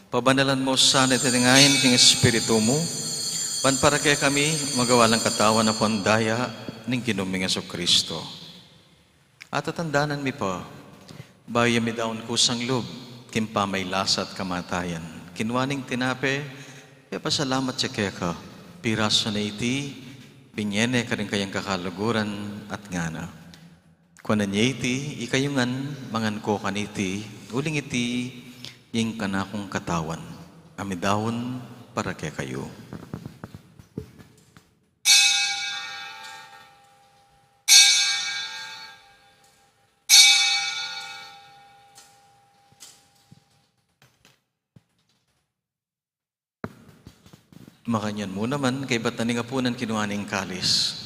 Pabanalan mo sana itinangayin king Espiritu mo, panpara kaya kami magawalang katawan na pandaya ning Ginuming Jesucristo. At tatandanan mi pa, bayo mi daon kusang loob, kimpa may lasa at kamatayan. Kinwaning tinape, kaya pasalamat siya kaya ka, piraso na iti, binyene ka rin kayang kakalaguran at ngana. Kuanan niya iti, ikayungan, mangan ko kaniti, uling iti, yung kanakong katawan. Amidawon para kay kayo. Makanyan mo naman, kay ba't naningapunan kinuhaning kalis.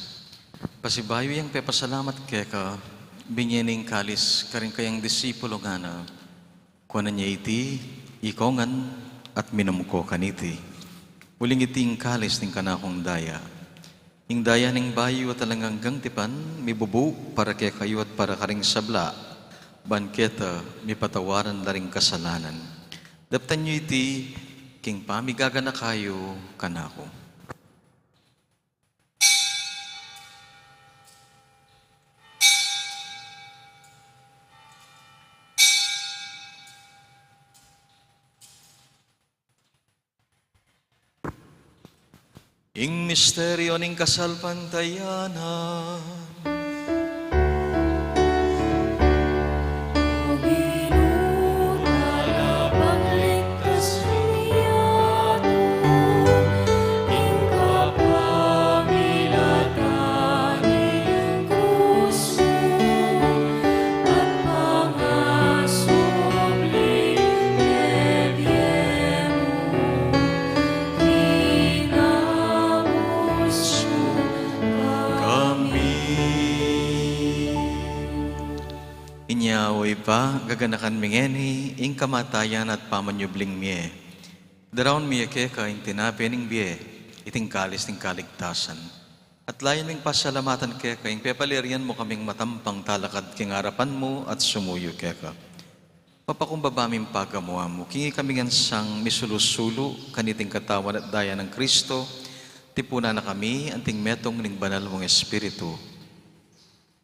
Pasibayo yung pepasalamat kay ka, binyening kalis karing kayang disipulo nga na kuanan niya iti, ikongan at minumuko kaniti. Uling iting kalis ning kanakong daya. Ing daya ning bayo at talanganggang tipan, mibubu para kay kayo at para karing sabla, banketa, mipatawaran na ring kasalanan. Daptan niyo iti, king pamigaga na kayo kanako. Ing misteryo ning kasalpantayanan, At pa, gaganakan mingeni, ing kamatayan at pamanyubling miye. Daraon miye keka ing tinapening biye, iting kalis ting kaligtasan. At layan ning pasalamatan keka, ing pepalirian mo kaming matampang talakad king harapan mo at sumuyo keka. Papakumbabaming pagamuha mo, kingi kami sang misulusulo, kaniting katawan at daya ng Kristo, tipuna na kami, anting metong ning banal mong Espiritu.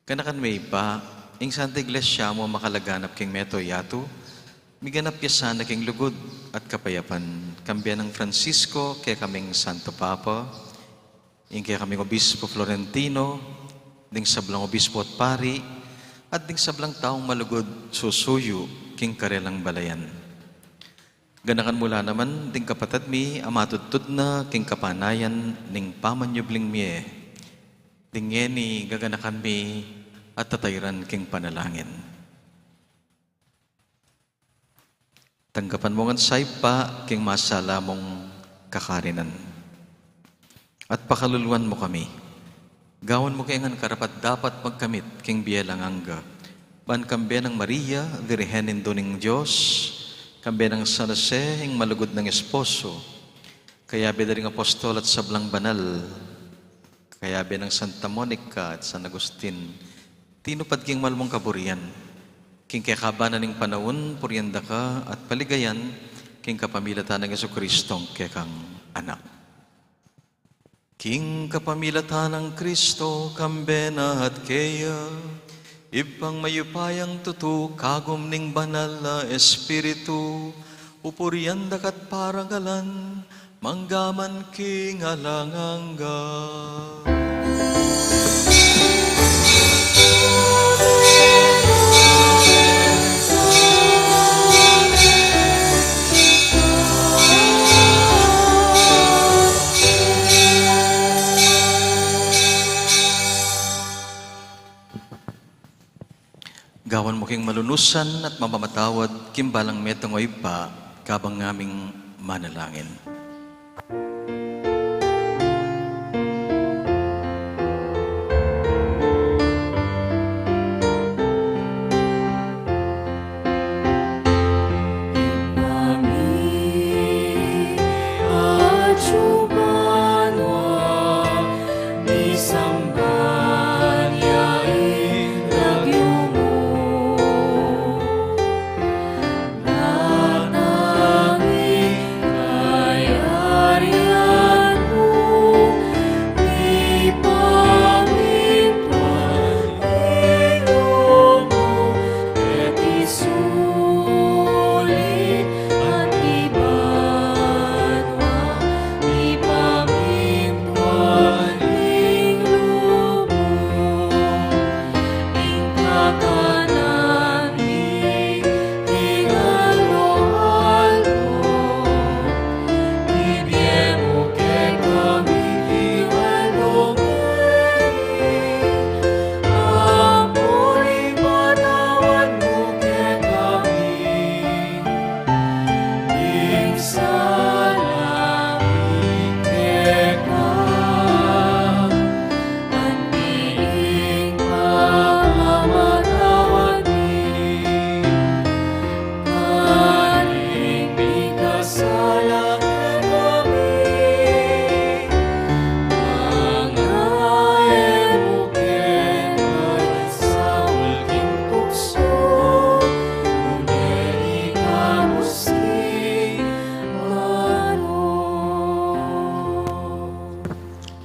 Kanakan may pa, ing Santa Iglesia mo makalaganap king meto yato, miganap yasan na king lugod at kapayapan. Kambiyan ng Francisco, kaya kaming Santo Papa, ing kaya kaming Obispo Florentino, ding sablang Obispo at Pari, at ding sablang taong malugod susuyo, king karelang balayan. Ganakan mula naman, ding kapatad mi, amatutod na, king kapanayan, ning pamanyubling miye. Ding yeni, gaganakan mi, at tatayran king panalangin. Tanggapan mo ngan saypa, king masala mong kakarinan. At pakaluluan mo kami. Gawan mo kayangan karapat dapat magkamit, king biyelang angga. Ban kambiyan ng Maria, Virhenin doning Diyos, kambiyan ng San Jose, ing malugod ng esposo, kaya bedaring apostol at sablang banal, kaya ng Santa Monica at San Agustin, tinupad king malmong kaburian, king kakabanan ng panahon, puryanda ka at paligayan, king kapamilatan ng Jesucristong kekang anak. King kapamilatan ng Kristo, kambena at keya, ibang mayupayang tutu, kagom ning banal na Espiritu, upurianda kat parangalan, manggaman king alangangga. Gawan mo king malunusan at mamamatawad, kimbalang metangoy pa, kabang ngaming manalangin.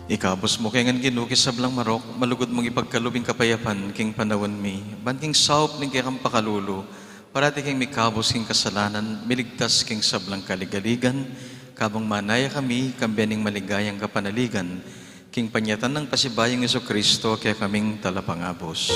Ikabos mo kaya ngan ginukis sablang marok, malugod mong ipagkalubing kapayapan, king panawon mi, ban king saup ning kaya kang pakalulo, parati king mikabos king kasalanan, miligtas king sablang kaligaligan, kabang manaya kami, kambiyaning maligayang kapanaligan, king panyatan ng pasibayang Jesucristo, kaya kaming talapangabos.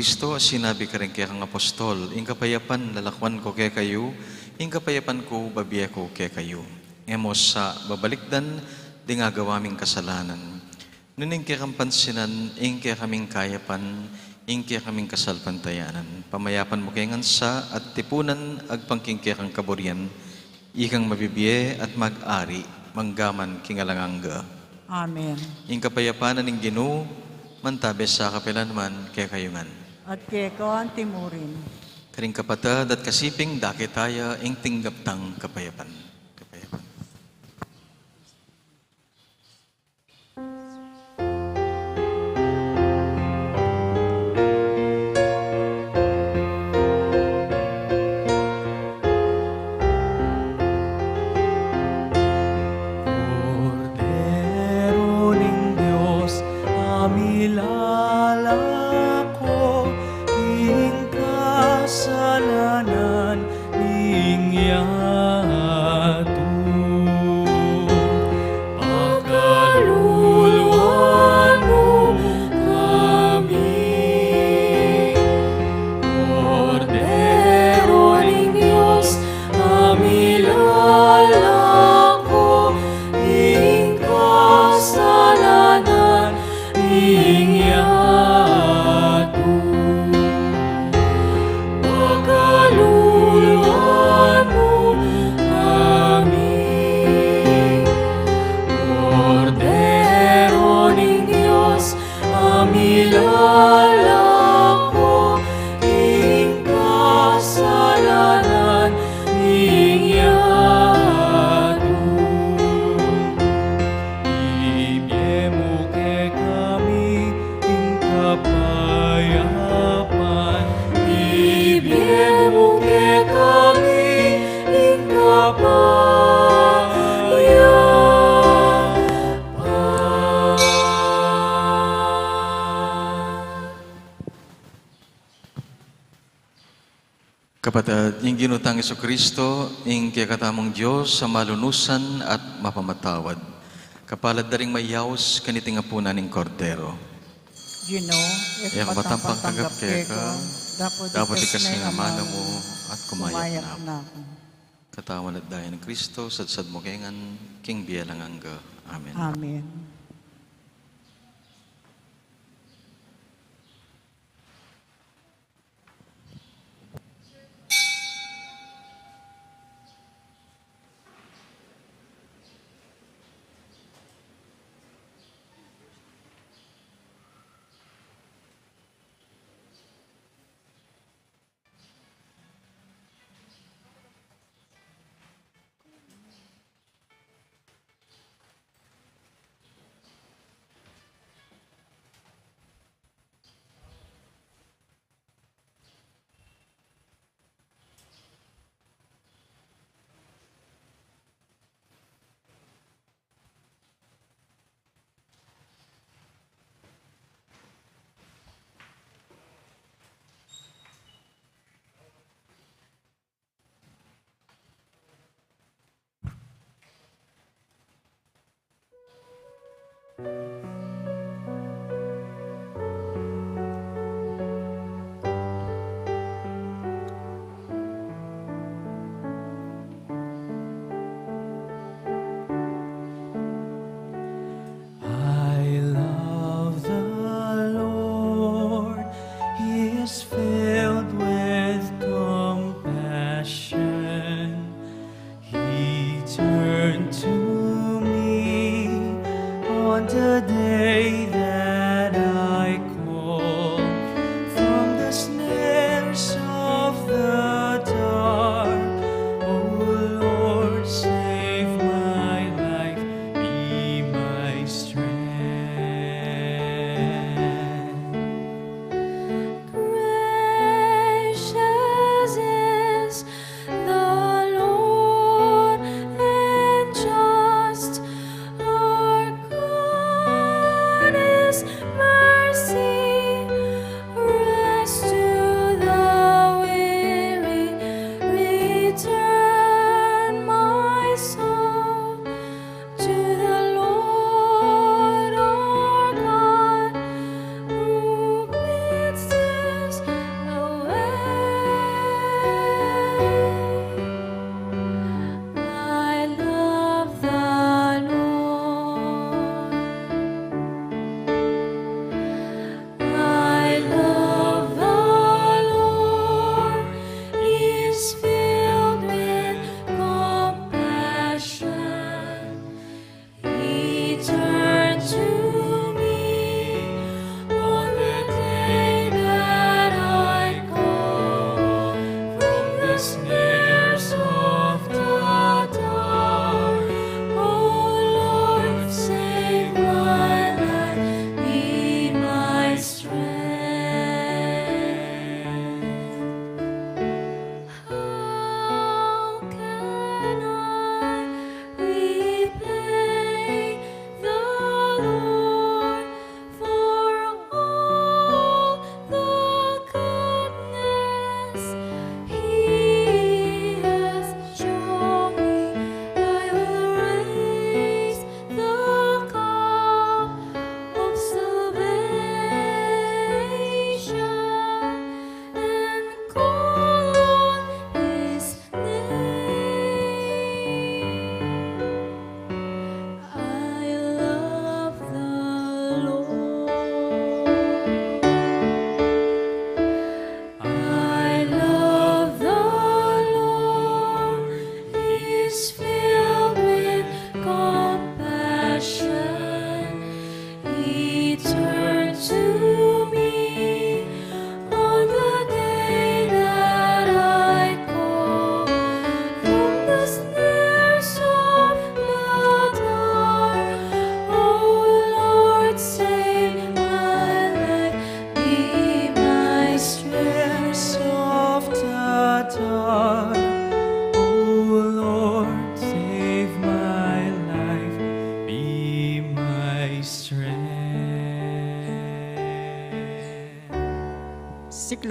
Kristo, sinabi ka rin kaya kang apostol, ing kapayapan lalakwan ko kaya kayo, ing kapayapan ko babiya ko kaya kayo. Emos sa babalikdan, di nga gawaming kasalanan. Nuning kaya kang pansinan, ing kaya kaming kayapan, ing kaya kaming kasalpantayanan. Pamayapan mo kaya sa at tipunan, agpangking kaya kang kaburian, ikang mabibiye at mag-ari, manggaman kingalangangga. Amen. Ing kapayapanan ng Ginoo, mantabes sa kapilanman kaya kayungan. At kay kawan timurin. Karing kapatad at kasiping dakitaya ing tinggaptang kapayapan. Kapayapan. Cordero ng Diyos, amilalako, ing kasalanan ning yatu. Pagkaluluan mo kami, Cordero ng Diyos, amilalako, ing kasalanan ning yatu. Pagkaluluan mo kami, Cordero ng Diyos, amilalako, ing kasalanan ning yatu. Ibigay mo kay kami ing kapayapan. Ibigay mo kay kami ing kapayapan. Kapatid, ing ginutang Kristo, ing kiyakatamong Diyos sa malunusan at mapamatawad. Kapalad daring mayaws kaniting apunan ng Kordero. Ginoo, Iyang matampang tanggap kaya ka, dapat ikas nga mana mo at kumayat na. na ako. Katawan at daya ng Kristo, sadsad mo kayangan, king biyalang angga. Amen. Amen. I love the Lord, He is filled with compassion. He turned to me on the day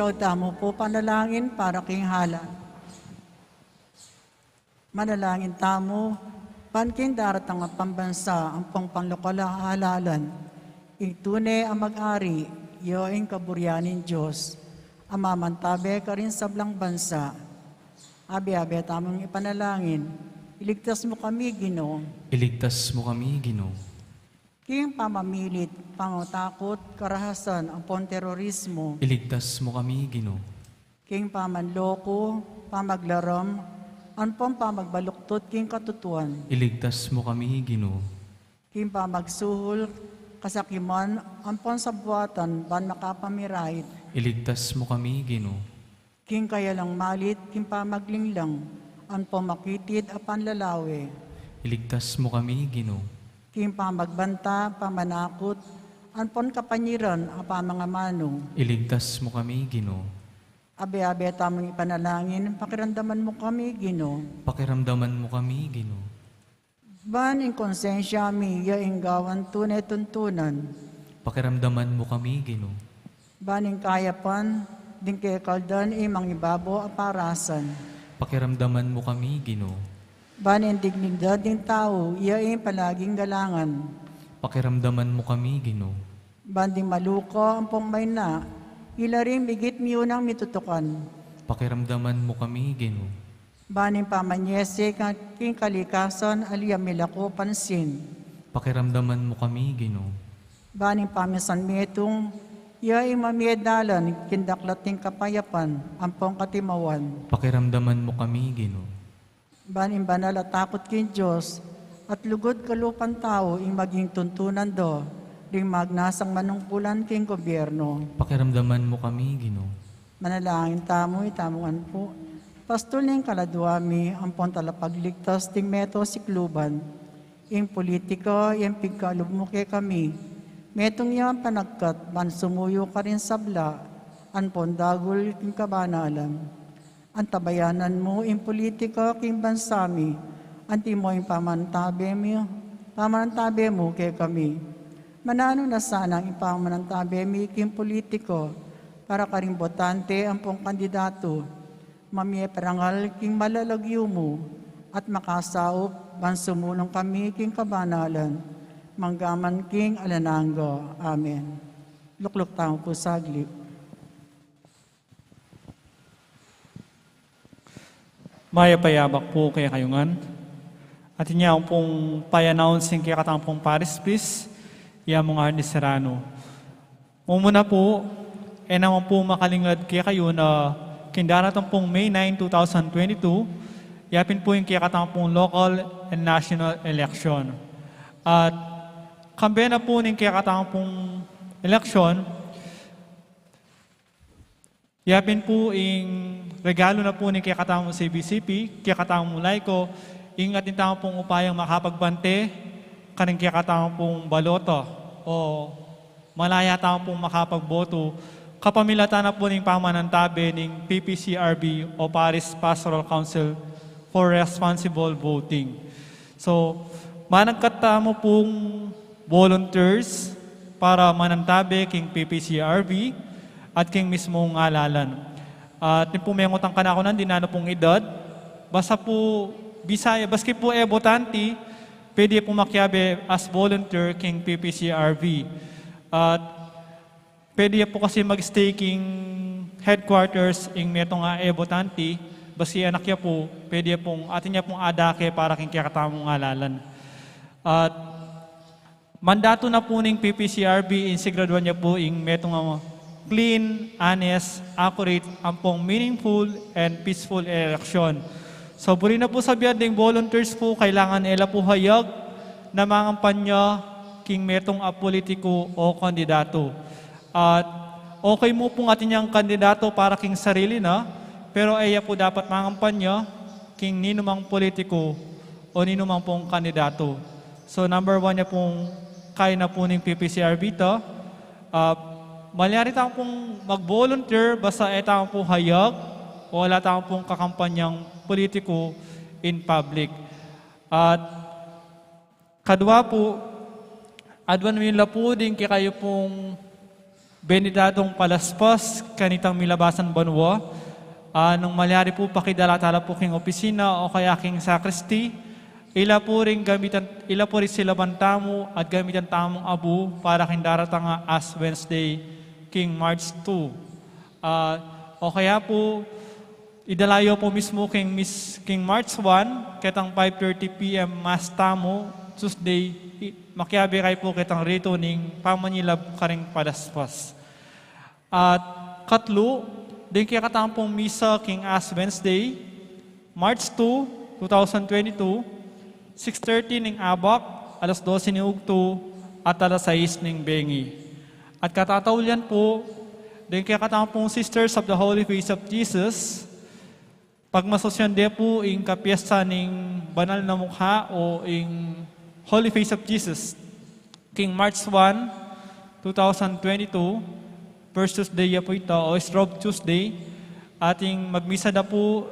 siklaw tamo po panalangin para king hala. Manalangin tamo, panking daratang ang pambansa ang pangpanlokala halalan. Itune ang mag-ari, yoing kaburyanin Diyos. Amamantabe ka rin sa blang bansa. Abi-abi tamang ipanalangin, iligtas mo kami, Ginoo. Iligtas mo kami, Ginoo. King pamamilit, pangutakot, karahasan, ang terorismo. Iligtas mo kami, Ginoo. King pamanloko, pamaglaram, ang pamagbaluktot, king katutuan. Iligtas mo kami, Ginoo. King pamagsuhol, kasakiman, ang sabuatan, ban makapamirahit. Iligtas mo kami, Ginoo. King kaya lang malit, king pamaglinglang, ang pamakitid, apan lalawe. Iligtas mo kami, Ginoo. King pamagbanta, pamanakot, ang kapanyiran, apa mga manong. Iligtas mo kami, Ginoo. Abe-abe tamang ipanalangin, pakiramdaman mo kami, Ginoo. Pakiramdaman mo kami, Ginoo. Ban in konsensya mi, yaing gawan tunay tuntunan. Pakiramdaman mo kami, Ginoo. Ban in kayapan, din kay kaldan, imang ibabo, aparasan. Pakiramdaman mo kami, Ginoo. Ban in dignidad ng tao, yaing palaging galangan. Pakiramdaman mo kami, Ginoo. Ban din maluko, ang may na, ilaring bigit miyunang mitutukan. Pakiramdaman mo kami, Ginoo. Banin pamanyese king kalikasan aliyam milako pansin. Pakiramdaman mo kami, Ginoo. Banin pamisan metong yaing mamiedalan kindaklating kapayapan ampong katimawan. Pakiramdaman mo kami, Ginoo. Banin banal at takot kin Diyos at lugod kalupan tao ing maging tuntunan do ring magnasang manungkulan king gobyerno. Pakiramdaman mo kami, Ginoo. Manalangin tamo itamuan po. Pastol ng kaladuami ang talapagligtas ting meto sikluban. Ing politiko, yung pigkalob mo kay kami. Metong yung panagkat, man sumuyo ka rin sabla, ang pondagol king kabanalan. Ang tabayanan mo, ing politiko, king bansami, anti mo yung pamantabe mo kay kami. Manano na sana ang ipamantabe mo king politiko, para karing botante ang pong kandidato, mamie parangal king malalagyo mo, at makasaop, bansumulong kami king kabanalan, manggaman king alananggo. Amen. Lukluk tayo po saglit. Maya payabak po kaya kayungan. At inya pong pay-announcing kaya katang pong Paris, please. Iya mong Arnie Serrano. Muna po, naman po makalingad kaya kayo na kindaratang pong May 9, 2022, yapin po yung kaya katang pong local and national election. At kambe na po ng kaya katang pong election, yapin po yung regalo na po ni kaya katang sa BCP, kaya katang mulay ko, yung ating tama pong upayang makapagbante, kaning kaya katang pong baloto, o malaya tama pong makapagboto, kapamilatan na po ng pamanantabi ng PPCRB o Paris Pastoral Council for Responsible Voting. So, managkatamo pong volunteers para manantabi king PPCRB at king mismong ngalalan. At po may ngutang ka na ako nan, dinano pong edad. Basta po, Bisaya, baski po botante, pwede po makyabe as volunteer king PPCRB. At pwede po kasi mag-staking headquarters ing metong botante, baski anak niya po, pwede pong atin niya pong adake para king kakatamong ngalalan. At mandato na po ng PPCRB, insigraduan niya po ing metong clean, honest, accurate, ampong meaningful, and peaceful election. So, buri na po sabihan ng volunteers po, kailangan nila po hayag na mga kampanya king metong apolitiko o kandidato. At okay mo pong atin niyang kandidato para king sarili na, pero ay po dapat mga kampanya king ninumang politiko o ninumang pong kandidato. So, number 1 niya pong kaya na po ng PPCRB ito. Malyari tayo pong mag-volunteer, basta tayo pong hayag, o wala tayo pong kakampanyang politiko in public. At kadwa po, adwan nila po din kayo pong Benedadong Palaspas, kanitang milabasan banwa, nung malyari po pakidalatala po king opisina o kaya king sakristi, ila po rin sila bantamo at gamitan tamong abu para king daratang nga as Wednesday, king March 2. O kaya po, idalayo po mismo king March 1, ketang 5:30 p.m. Mass tamo, Tuesday, makiabi kay po kitang rito ning pamanilab karing Palaspas. At katlo, din kaya katampong misa king Ash Wednesday, March 2, 2022, 6:30 ning abak, alas 12 ning ugto, at alas 6 ning bengi. At katataulian po, din kaya katampong Sisters of the Holy Face of Jesus, pagmasosyande po ing kapiesta ning banal na mukha o ing Holy Face of Jesus, king March 1, 2022, first Tuesday po ito, o Strobe Tuesday, ating magmisa na po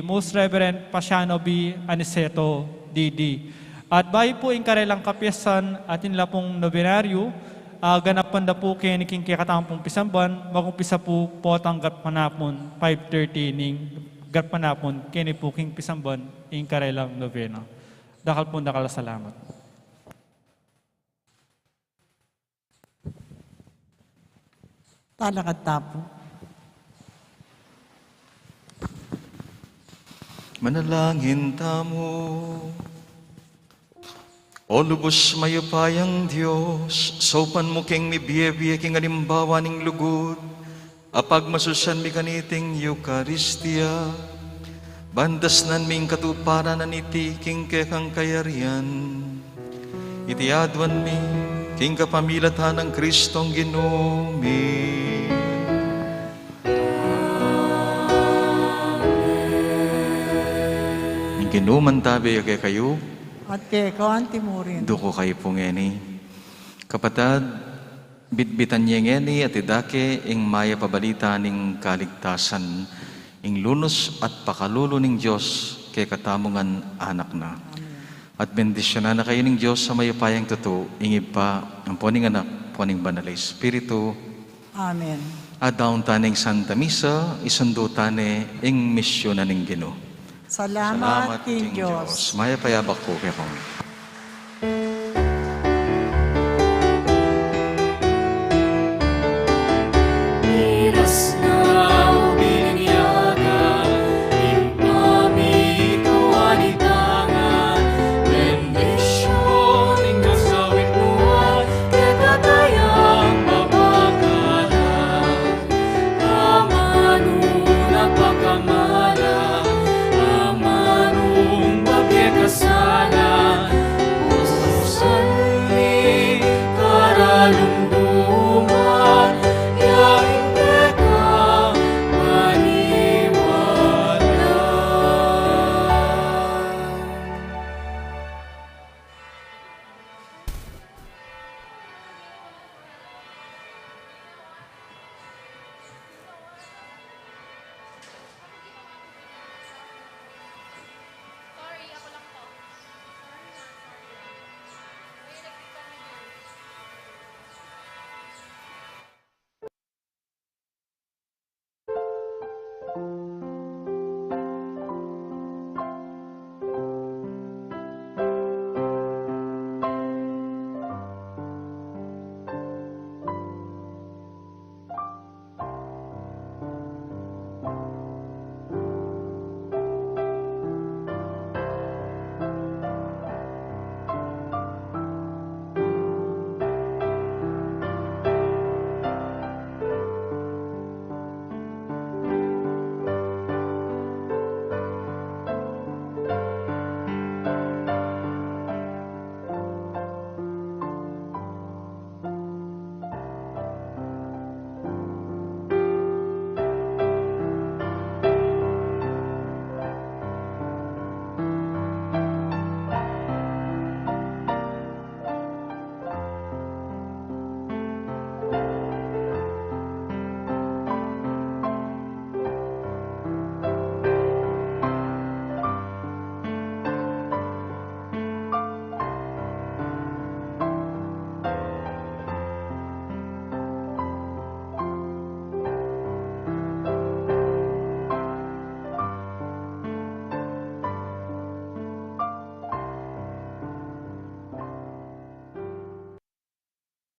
Most Reverend Pasiano B. Aniceto, D.D. At bahay po ing karelang kapyasan atin la pong nobenaryo, ganapan na po kaya ni king katampong pisamban, magumpisa po potang gatpanapon, 5:30 ning gatpanapon, kaya ni po king pisamban, ing karelang novena. Dakal po salamat. Talakad tapo. Manalangin tamo. O lubos mayupayang Diyos, sopan mo king mibiye-biye king alimbawa ning lugod, apag masusyan mi kaniting Eucharistia, bandas nan ming katuparan na niti king kekang kayarian, iti adwan mi king kapamilatan ng Kristong Ginoomi. Ning ginuman tabi kay kayo, At kay Timurin. duko kayo po ngeni. Kapatad, bitbitan niya ngeni at idake ing maya pabalita ning kaligtasan, ing lunos at pakalulo ning Diyos kay katamungan anak na. At bendisyonan na kayo ning Diyos sa mayupayang totoo, ingib pa ang poning anak, poning banal Espiritu. Amen. At daon taning Santa Misa, isundo tane ing misyon na ning Ginoo. Salamat, King Diyos. Maya payabak po kayo.